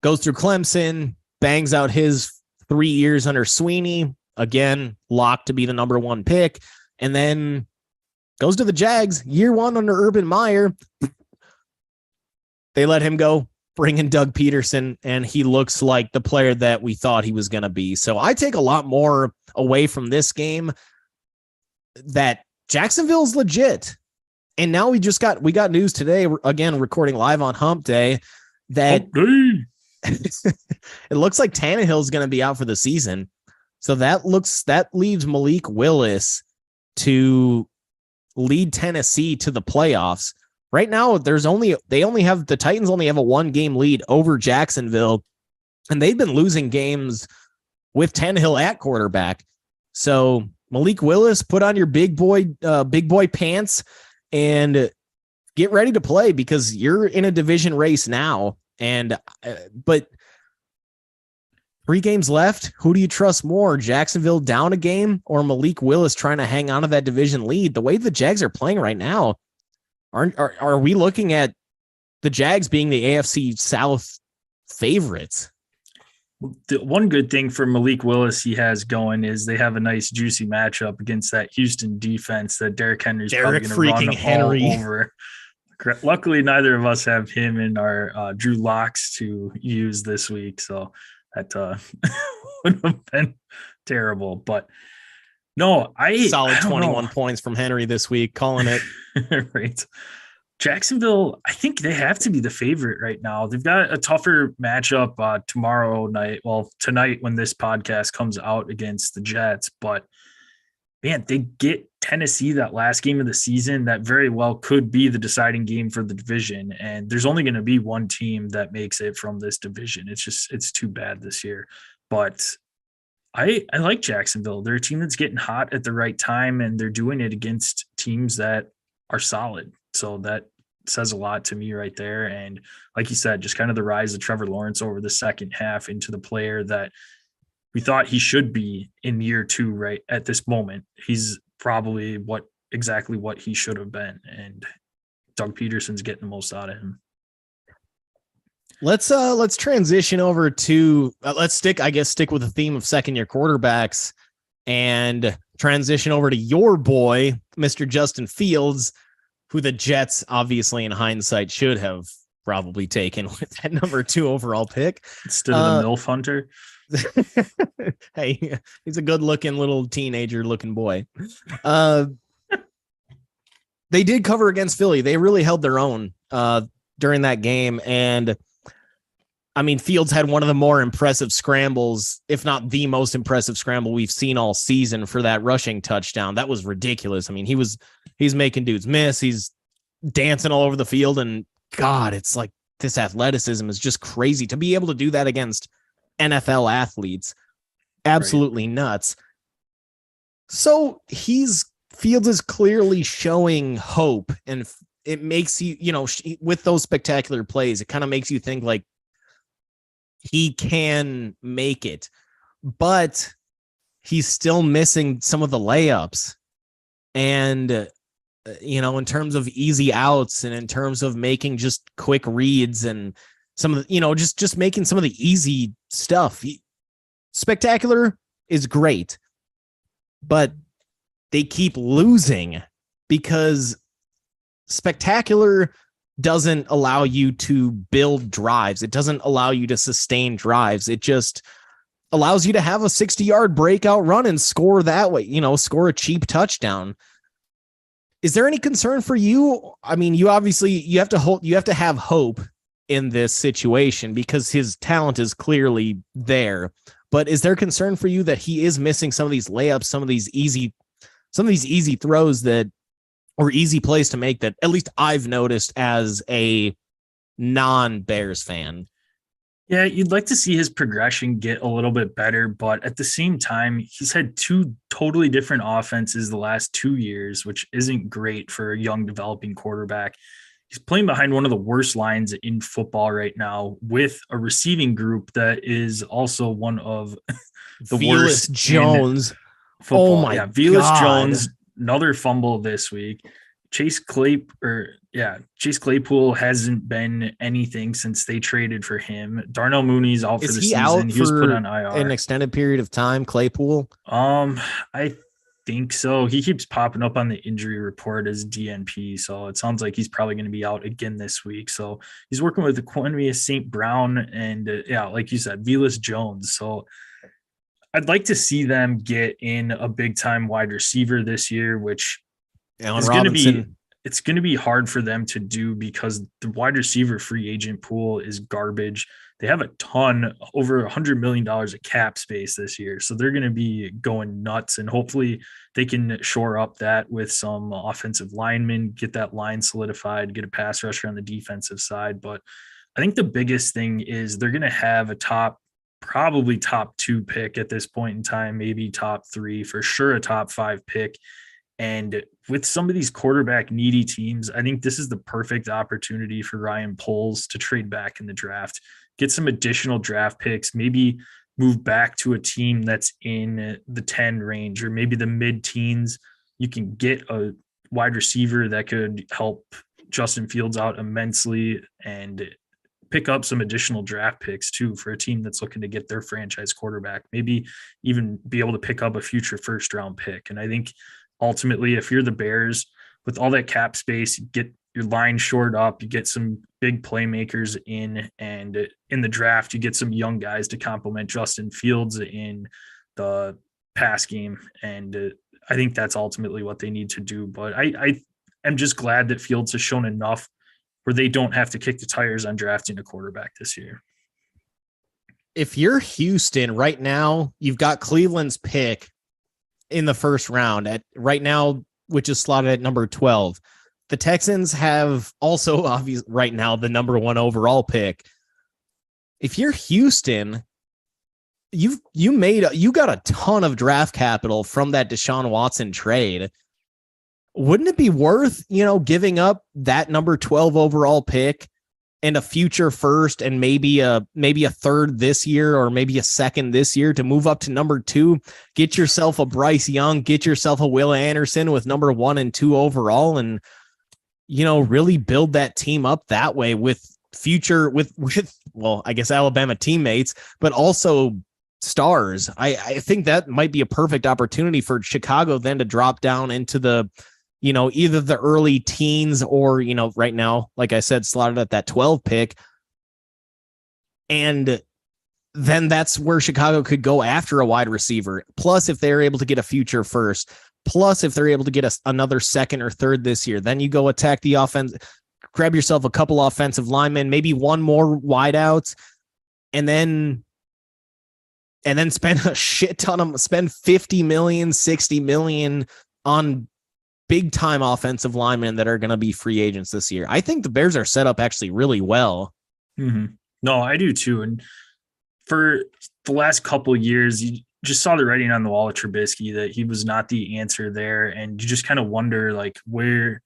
goes through Clemson, bangs out his 3 years under Sweeney, again, locked to be the number 1 pick. And then Goes to the Jags, year one under Urban Meyer. They let him go, bring in Doug Peterson, and he looks like the player that we thought he was going to be. So I take a lot more away from this game that Jacksonville's legit. And now we got news today, again, recording live on Hump Day, that it looks like Tannehill's going to be out for the season. So that leaves Malik Willis to lead Tennessee to the playoffs. Right now, the Titans only have a 1-game lead over Jacksonville, and they've been losing games with Tannehill at quarterback. So Malik Willis, put on your big boy pants and get ready to play, because you're in a division race now. But 3 games left. Who do you trust more? Jacksonville down a game or Malik Willis trying to hang on to that division lead? The way the Jags are playing right now, are we looking at the Jags being the AFC South favorites? The one good thing for Malik Willis he has going is they have a nice juicy matchup against that Houston defense that Derrick Henry's probably going to run all over. Luckily, neither of us have him in our Drew Locks to use this week, so that would have been terrible. But no, solid 21 points from Henry this week, calling it. Right. Jacksonville, I think they have to be the favorite right now. They've got a tougher matchup tomorrow night. Well, tonight when this podcast comes out against the Jets. But, man, they get Tennessee that last game of the season. That very well could be the deciding game for the division. And there's only going to be one team that makes it from this division. It's too bad this year. But I like Jacksonville. They're a team that's getting hot at the right time, and they're doing it against teams that are solid. So that says a lot to me right there. And like you said, just kind of the rise of Trevor Lawrence over the second half into the player that we thought he should be in year 2 right at this moment. He's probably exactly what he should have been. And Doug Peterson's getting the most out of him. Let's transition over to let's stick with the theme of second-year quarterbacks and transition over to your boy, Mr. Justin Fields, who the Jets, obviously in hindsight, should have probably taken with that number 2 overall pick. Instead of the MILF Hunter. Hey, he's a good-looking little teenager-looking boy. They did cover against Philly. They really held their own during that game. And, I mean, Fields had one of the more impressive scrambles, if not the most impressive scramble we've seen all season for that rushing touchdown. That was ridiculous. I mean, he's making dudes miss. He's dancing all over the field. And, God, it's like this athleticism is just crazy. To be able to do that against NFL athletes, absolutely nuts. So Fields is clearly showing hope, and it makes you, with those spectacular plays, it kind of makes you think like he can make it, but he's still missing some of the layups. And, in terms of easy outs and in terms of making just quick reads and some of the, just making some of the easy stuff. Spectacular is great, but they keep losing because spectacular doesn't allow you to build drives. It doesn't allow you to sustain drives. It just allows you to have a 60-yard breakout run and score that way, score a cheap touchdown. Is there any concern for you? I mean, you have to have hope in this situation because his talent is clearly there. But is there concern for you that he is missing some of these layups, some of these easy throws or easy plays to make that at least I've noticed as a non-Bears fan? Yeah, you'd like to see his progression get a little bit better, but at the same time, he's had 2 totally different offenses the last 2 years, which isn't great for a young developing quarterback. He's playing behind one of the worst lines in football right now with a receiving group that is also one of the worst. Jones. Football. Oh my Velus God. Jones, another fumble this week. Chase Claypool hasn't been anything since they traded for him. Darnell Mooney's out for the season. He was put on IR. An extended period of time, Claypool? I think so. He keeps popping up on the injury report as DNP, so it sounds like he's probably going to be out again this week. So he's working with Equanimeous St. Brown and yeah, like you said, Velas Jones. So I'd like to see them get in a big time wide receiver this year, which Allen is going to be Robinson. it's going to be hard for them to do because the wide receiver free agent pool is garbage. They have a ton, over $100 million of cap space this year. So they're going to be going nuts. And hopefully they can shore up that with some offensive linemen, get that line solidified, get a pass rusher on the defensive side. But I think the biggest thing is they're going to have a probably top 2 pick at this point in time, maybe top 3, for sure a top 5 pick. And with some of these quarterback needy teams, I think this is the perfect opportunity for Ryan Poles to trade back in the draft, get some additional draft picks, maybe move back to a team that's in the 10 range or maybe the mid teens. You can get a wide receiver that could help Justin Fields out immensely and pick up some additional draft picks too for a team that's looking to get their franchise quarterback, maybe even be able to pick up a future first round pick. And I think ultimately, if you're the Bears, with all that cap space, you get your line shored up, you get some big playmakers in, and in the draft, you get some young guys to complement Justin Fields in the pass game. And I think that's ultimately what they need to do. But I am just glad that Fields has shown enough where they don't have to kick the tires on drafting a quarterback this year. If you're Houston right now, you've got Cleveland's pick in the first round at right now, which is slotted at number 12. The Texans have also obviously right now the number 1 overall pick. If you're Houston, you got a ton of draft capital from that Deshaun Watson trade. Wouldn't it be worth, giving up that number 12 overall pick and a future first and maybe a third this year or maybe a second this year to move up to number 2, get yourself a Bryce Young, get yourself a Will Anderson with number 1 and 2 overall, and really build that team up that way with future with well, I guess Alabama teammates, but also stars. I think that might be a perfect opportunity for Chicago then to drop down into the either the early teens or, right now, like I said, slotted at that 12 pick. And then that's where Chicago could go after a wide receiver. Plus, if they're able to get a future first, plus if they're able to get another second or third this year, then you go attack the offense, grab yourself a couple offensive linemen, maybe one more wideouts, and then spend a shit ton of, spend 50 million, 60 million on big time offensive linemen that are going to be free agents this year. I think the Bears are set up actually really well. Mm-hmm. No, I do too. And for the last couple of years, you just saw the writing on the wall of Trubisky that he was not the answer there. And you just kind of wonder, like, where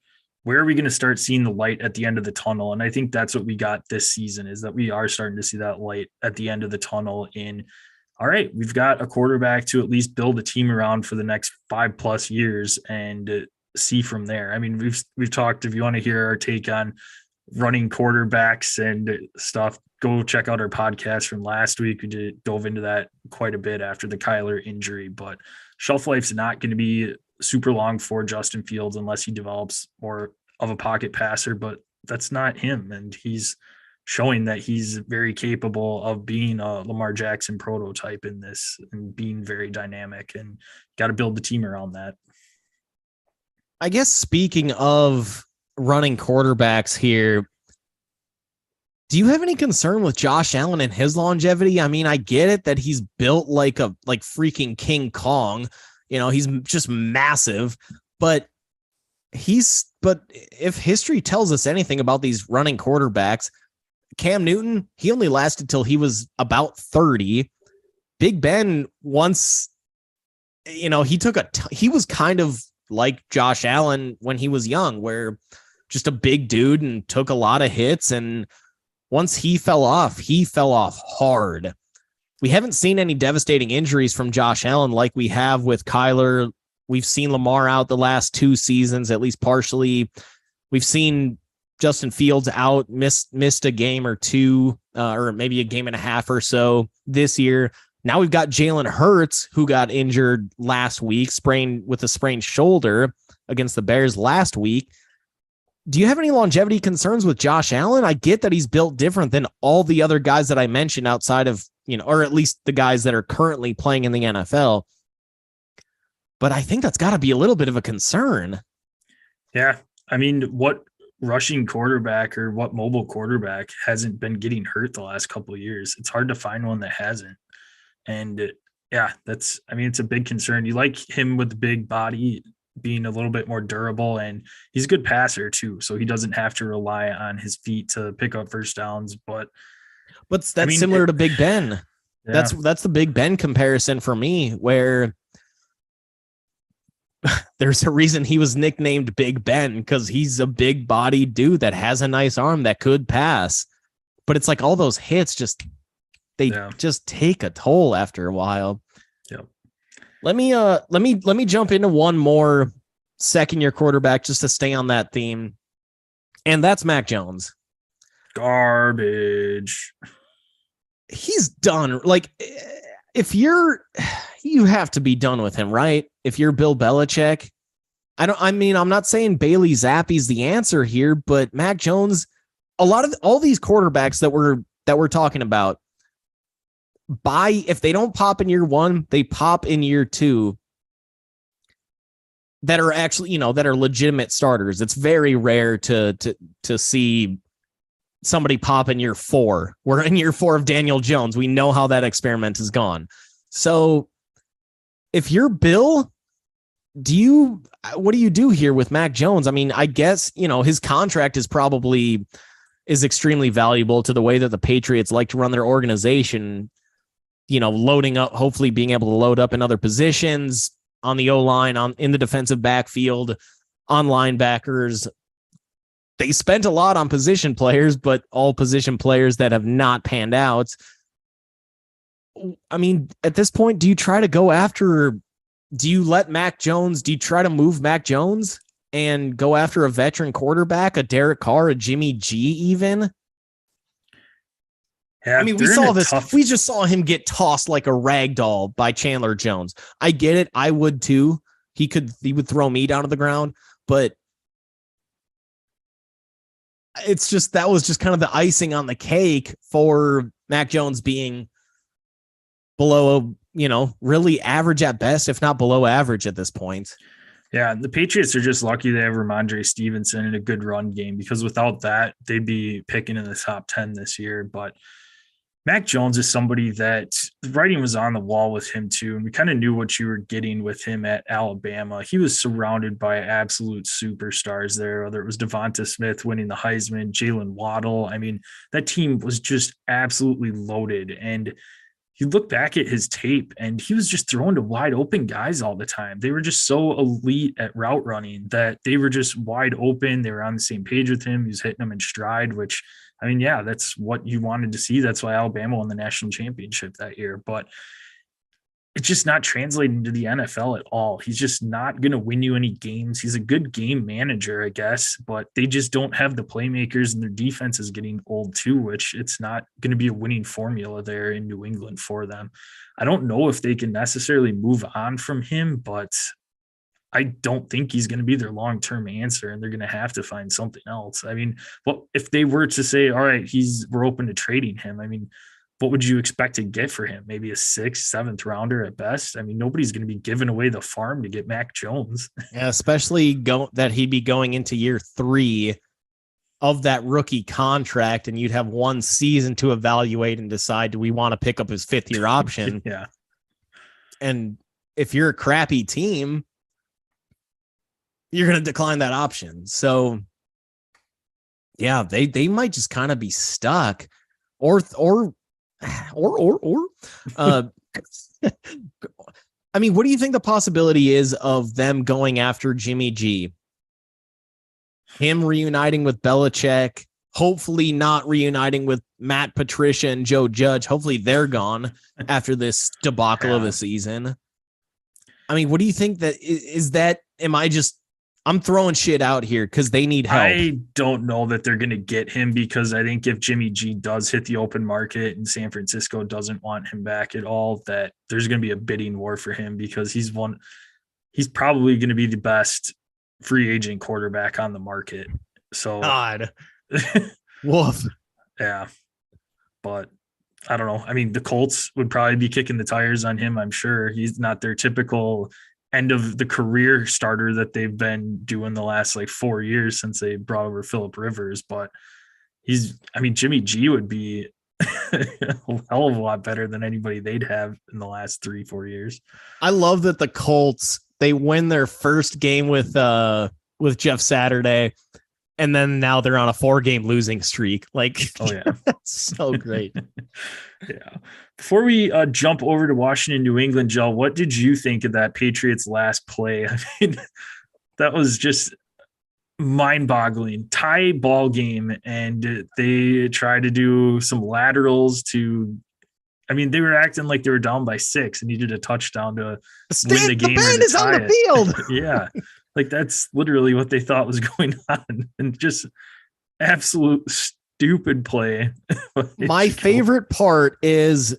are we going to start seeing the light at the end of the tunnel? And I think that's what we got this season, is that we are starting to see that light at the end of the tunnel in, all right, we've got a quarterback to at least build a team around for the next 5+ years and see from there. I mean, we've talked, if you want to hear our take on running quarterbacks and stuff, go check out our podcast from last week. We dove into that quite a bit after the Kyler injury, but shelf life's not going to be super long for Justin Fields unless he develops more of a pocket passer, but that's not him. And he's showing that he's very capable of being a Lamar Jackson prototype in this and being very dynamic, and got to build the team around that. I guess speaking of running quarterbacks here, do you have any concern with Josh Allen and his longevity? I mean, I get it that he's built like freaking King Kong. He's just massive, but if history tells us anything about these running quarterbacks, Cam Newton, he only lasted till he was about 30. Big Ben, once, he was kind of like Josh Allen when he was young, where just a big dude and took a lot of hits. And once he fell off hard. We haven't seen any devastating injuries from Josh Allen like we have with Kyler. We've seen Lamar out the last 2 seasons, at least partially. We've seen Justin Fields out, missed a game or 2, or maybe a game and a half or so this year. Now we've got Jalen Hurts, who got injured last week, sprained with a sprained shoulder against the Bears last week. Do you have any longevity concerns with Josh Allen? I get that he's built different than all the other guys that I mentioned outside of, or at least the guys that are currently playing in the NFL. But I think that's got to be a little bit of a concern. Yeah. I mean, what rushing quarterback or what mobile quarterback hasn't been getting hurt the last couple of years? It's hard to find one that hasn't. And yeah, it's a big concern. You like him with the big body being a little bit more durable, and he's a good passer too. So he doesn't have to rely on his feet to pick up first downs. But that's similar to Big Ben. Yeah. That's the Big Ben comparison for me, where there's a reason he was nicknamed Big Ben, because he's a big body dude that has a nice arm that could pass. But it's like all those hits just take a toll after a while. Yep. Let me jump into one more second-year quarterback just to stay on that theme, and that's Mac Jones. Garbage. He's done. Like, if you have to be done with him, right? If you're Bill Belichick, I'm not saying Bailey Zappi's the answer here, but Mac Jones, a lot of all these quarterbacks that we're talking about, if they don't pop in year one, they pop in year two, that are actually, that are legitimate starters. It's very rare to see somebody pop in year four. We're in year 4 of Daniel Jones. We know how that experiment has gone. So if you're Bill, what do you do here with Mac Jones? I mean, I guess, his contract is extremely valuable to the way that the Patriots like to run their organization, loading up, hopefully being able to load up in other positions on the O-line, in the defensive backfield, on linebackers. They spent a lot on position players, but all position players that have not panned out. I mean, at this point, do you try to go after, do you try to move Mac Jones and go after a veteran quarterback, a Derek Carr, a Jimmy G even? Yeah, I mean, we just saw him get tossed like a rag doll by Chandler Jones. I get it. I would too. He would throw me down to the ground, but it's just, that was just kind of the icing on the cake for Mac Jones being below, really average at best, if not below average at this point. Yeah, the Patriots are just lucky they have Ramondre Stevenson in a good run game, because without that, they'd be picking in the top 10 this year. But Mac Jones is somebody that the writing was on the wall with him too, and we kind of knew what you were getting with him at Alabama. He was surrounded by absolute superstars there, whether it was Devonta Smith winning the Heisman, Jalen Waddle. I mean, that team was just absolutely loaded. And you look back at his tape, and he was just throwing to wide open guys all the time. They were just so elite at route running that they were just wide open. They were on the same page with him. He was hitting them in stride, which, I mean, yeah, that's what you wanted to see. That's why Alabama won the national championship that year. But it's just not translating to the NFL at all. He's just not going to win you any games. He's a good game manager, I guess, but they just don't have the playmakers, and their defense is getting old too, which it's not going to be a winning formula there in New England for them. I don't know if they can necessarily move on from him, but I don't think he's going to be their long-term answer, and they're going to have to find something else. I mean, well, if they were to say, all right, we're open to trading him, I mean, what would you expect to get for him? Maybe a 6th, 7th rounder at best. I mean, nobody's going to be giving away the farm to get Mac Jones. Yeah, especially that he'd be going into year 3 of that rookie contract, and you'd have one season to evaluate and decide, do we want to pick up his 5th-year option? Yeah. And if you're a crappy team, you're going to decline that option. So, yeah, they might just kind of be stuck, or I mean, what do you think the possibility is of them going after Jimmy G? Him reuniting with Belichick, hopefully not reuniting with Matt Patricia and Joe Judge. Hopefully they're gone after this debacle of a season. I mean, what do you think that is that? Am I just I'm throwing shit out here because they need help. I don't know that they're going to get him, because I think if Jimmy G does hit the open market and San Francisco doesn't want him back at all, that there's going to be a bidding war for him, because he's probably going to be the best free agent quarterback on the market. So God, woof. Yeah, but I don't know. I mean, the Colts would probably be kicking the tires on him. I'm sure he's not their typical end of the career starter that they've been doing the last like 4 years since they brought over Phillip Rivers. But Jimmy G would be a hell of a lot better than anybody they'd have in the last 3-4 years. I love that the Colts, they win their first game with Jeff Saturday, and then now they're on a 4-game losing streak. Like, oh yeah, that's so great. Yeah. Before we jump over to Washington, New England, Joe, what did you think of that Patriots last play? I mean, that was just mind-boggling. Tie ball game, and they tried to do some laterals to. I mean, they were acting like they were down by 6 and needed a touchdown to win the game. The band is on the field. Yeah, like that's literally what they thought was going on, and just absolute stupid play. My favorite part is,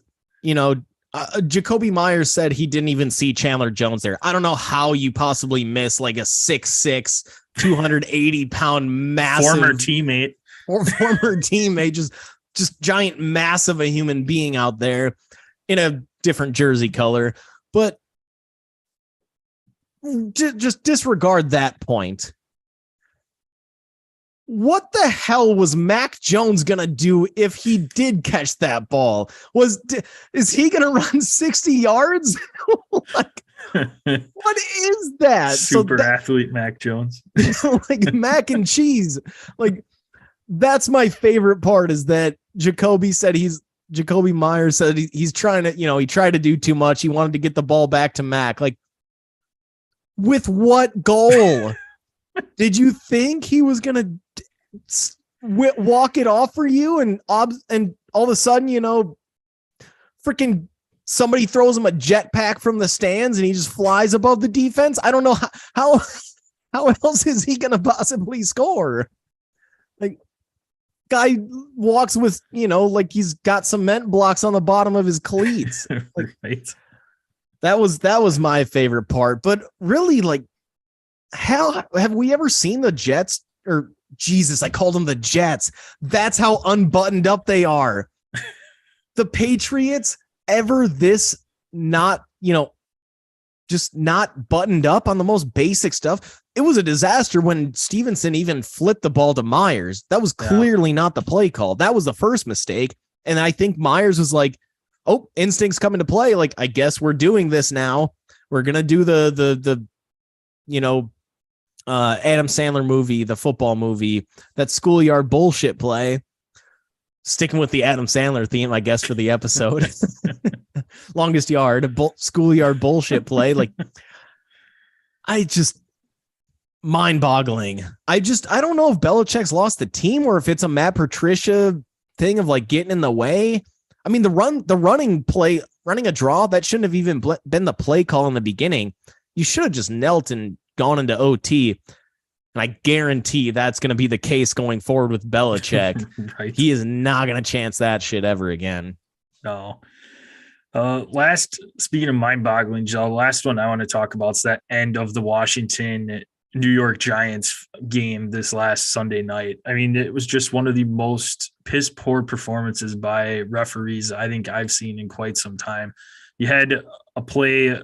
Jacoby Myers said he didn't even see Chandler Jones there. I don't know how you possibly miss like a 6'6", 280-pound massive former teammate, just giant mass of a human being out there in a different jersey color. But just disregard that point. What the hell was Mac Jones going to do if he did catch that ball? Is he going to run 60 yards? Like, what is that? Super athlete Mac Jones. Like mac and cheese. Like, that's my favorite part, is that Jacoby Myers said he's trying to, he tried to do too much. He wanted to get the ball back to Mac. Like, with what goal? Did you think he was going to walk it off for you, and all of a sudden, freaking somebody throws him a jetpack from the stands and he just flies above the defense? I don't know how else is he going to possibly score? Like, guy walks with, like he's got cement blocks on the bottom of his cleats. Like, right. That was my favorite part. But really, like, how have we ever seen the Jets? Or Jesus, I called them the Jets. That's how unbuttoned up they are. The Patriots ever this not, just not buttoned up on the most basic stuff. It was a disaster when Stevenson even flipped the ball to Myers. That was clearly not the play call. That was the first mistake. And I think Myers was like, oh, instincts come into play. Like, I guess we're doing this now. We're going to do the Adam Sandler movie, the football movie, that schoolyard bullshit play. Sticking with the Adam Sandler theme, I guess, for the episode. Longest yard, schoolyard bullshit play. Like, mind-boggling. I don't know if Belichick's lost the team or if it's a Matt Patricia thing of like getting in the way. I mean, the running a draw, that shouldn't have even been the play call in the beginning. You should have just knelt and gone into OT. And I guarantee that's going to be the case going forward with Belichick. Right. He is not going to chance that shit ever again. No. Speaking of mind-boggling, Joe, last one I want to talk about is that end of the Washington New York Giants game this last Sunday night. I mean, it was just one of the most piss poor performances by referees I think I've seen in quite some time. You had a play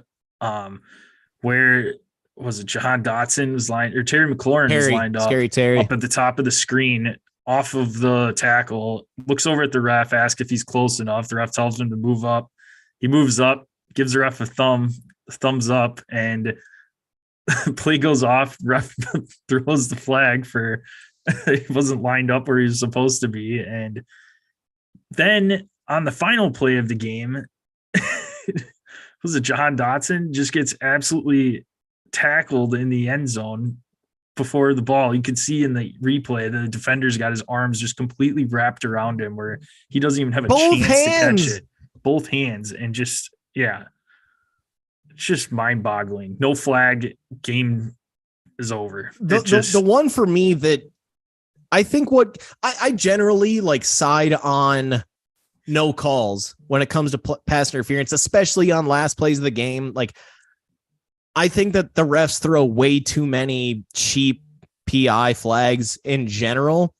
where was it Jahan Dotson was lined, or Terry McLaurin was lined up, up at the top of the screen off of the tackle, looks over at the ref, asks if he's close enough. The ref tells him to move up. He moves up, gives the ref a thumbs up, and play goes off. Ref throws the flag for he wasn't lined up where he was supposed to be. And then on the final play of the game, was it Jahan Dotson just gets absolutely tackled in the end zone before the ball. You could see in the replay the defender's got his arms just completely wrapped around him where he doesn't even have a chance to catch it. Both hands. And just, yeah, it's just mind-boggling. No flag, game is over. The one for me that I think what I generally like side on no calls when it comes to pass interference, especially on last plays of the game. Like, I think that the refs throw way too many cheap PI flags in general.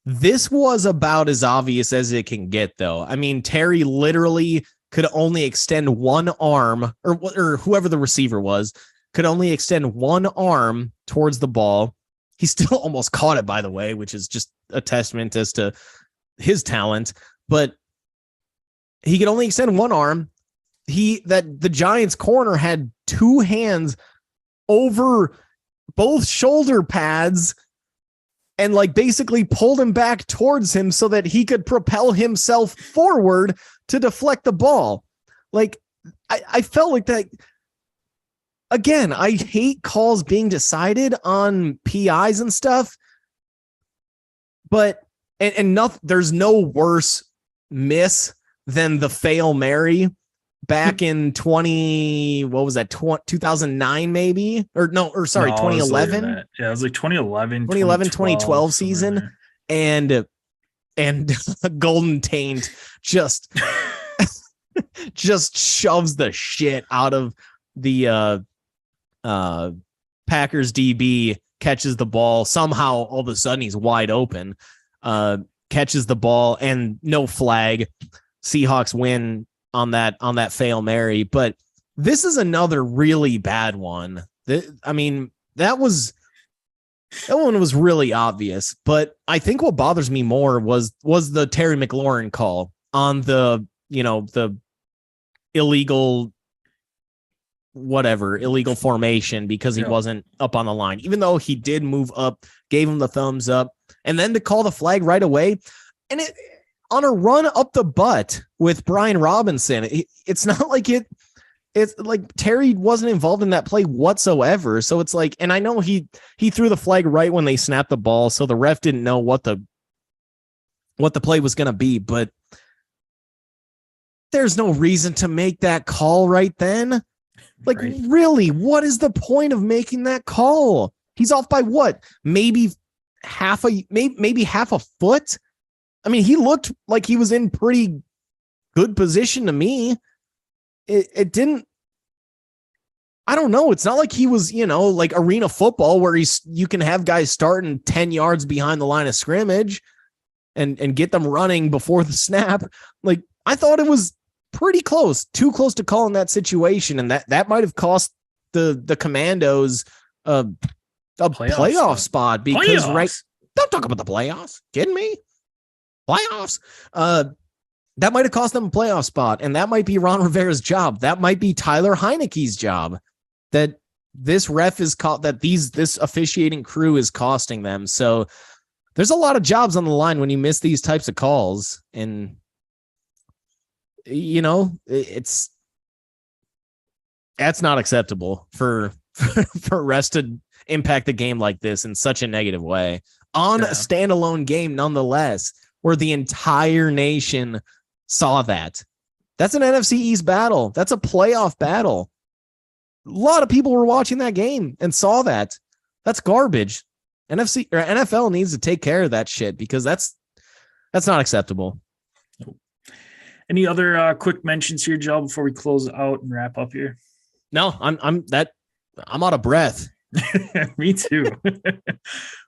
This was about as obvious as it can get, though. I mean, Terry literally could only extend one arm, or whoever the receiver was, could only extend one arm towards the ball. He still almost caught it, by the way, which is just a testament as to his talent. But he could only extend one arm. The Giants corner had two hands over both shoulder pads and like basically pulled him back towards him so that he could propel himself forward to deflect the ball. Like, I felt like that. Again, I hate calls being decided on PIs and stuff, but there's no worse miss than the fail Mary back in 2009 maybe, or 2011. Yeah, it was like 2011 2012 season. And Golden Taint just shoves the shit out of the Packers DB, catches the ball. Somehow all of a sudden he's wide open, catches the ball, and no flag. Seahawks win on that fail Mary. But this is another really bad one. That one was really obvious. But I think what bothers me more was the Terry McLaurin call on the illegal formation because he wasn't up on the line, even though he did move up, gave him the thumbs up, and then to call the flag right away. And it on a run up the butt with Brian Robinson. It's not like it's like Terry wasn't involved in that play whatsoever. So it's like, and I know he threw the flag right when they snapped the ball, so the ref didn't know what the play was going to be, but there's no reason to make that call right then. Like, right. Really, what is the point of making that call? He's off by what? Maybe half a foot. I mean, he looked like he was in pretty good position to me. It didn't. I don't know. It's not like he was, like arena football where you can have guys starting 10 yards behind the line of scrimmage and get them running before the snap. Like, I thought it was pretty close, too close to call in that situation. And that might have cost the Commandos a playoff spot because don't talk about the playoffs. Kidding me? Playoffs. That might have cost them a playoff spot, and that might be Ron Rivera's job. That might be Tyler Heineke's job. That this ref is this officiating crew is costing them. So there's a lot of jobs on the line when you miss these types of calls, and that's not acceptable for refs to impact the game like this in such a negative way on a standalone game, nonetheless, where the entire nation saw that. That's an NFC East battle. That's a playoff battle. A lot of people were watching that game and saw that. That's garbage. NFL needs to take care of that shit because that's not acceptable. Any other quick mentions here, Joe, before we close out and wrap up here? No, I'm out of breath. Me too.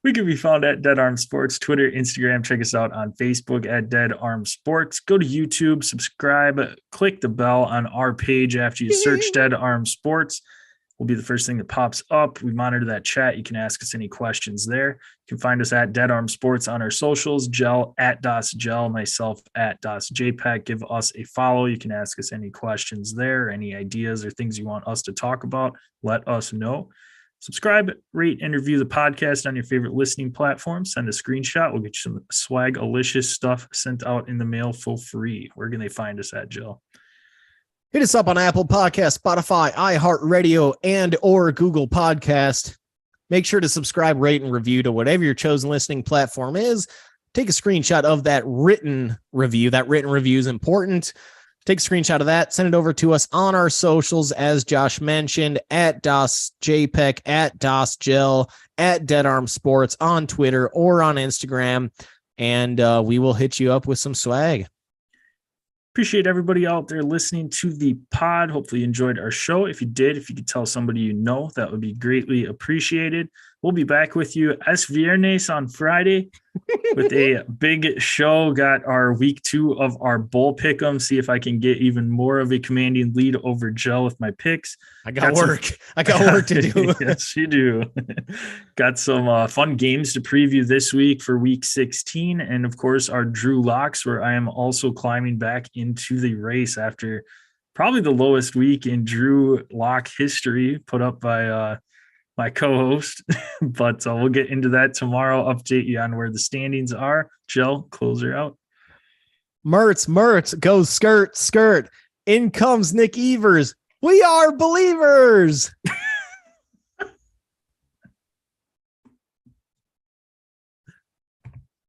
We can be found at Dead Arm Sports, Twitter, Instagram. Check us out on Facebook at Dead Arm Sports. Go to YouTube, subscribe, click the bell on our page after you search Dead Arm Sports. Will be the first thing that pops up. We monitor that chat. You can ask us any questions there. You can find us at Dead Arm Sports on our socials. Gel at Das Gel, myself at Das JPEG. Give us a follow. You can ask us any questions there, any ideas or things you want us to talk about. Let us know. Subscribe, rate, and review the podcast on your favorite listening platform. Send a screenshot. We'll get you some swag-alicious stuff sent out in the mail for free. Where can they find us at, Jill? Hit us up on Apple Podcasts, Spotify, iHeartRadio, and or Google Podcast. Make sure to subscribe, rate, and review to whatever your chosen listening platform is. Take a screenshot of that written review. That written review is important. Take a screenshot of that, send it over to us on our socials, as Josh mentioned, at DosJPEG, at DosGel, at Dead Arm Sports on Twitter or on Instagram, and we will hit you up with some swag. Appreciate everybody out there listening to the pod. Hopefully you enjoyed our show. If you did, if you could tell somebody you know, that would be greatly appreciated. We'll be back with you Es Viernes on Friday with a big show. Got our week 2 of our bowl pick'em. See if I can get even more of a commanding lead over Joe with my picks. I got work to do. Yes, you do. Got some fun games to preview this week for week 16. And of course, our Drew Locks, where I am also climbing back into the race after probably the lowest week in Drew Lock history put up by my co-host. But we'll get into that tomorrow, update you on where the standings are. Joe, close her out. Mertz goes skirt. In comes Nick Evers. We are believers.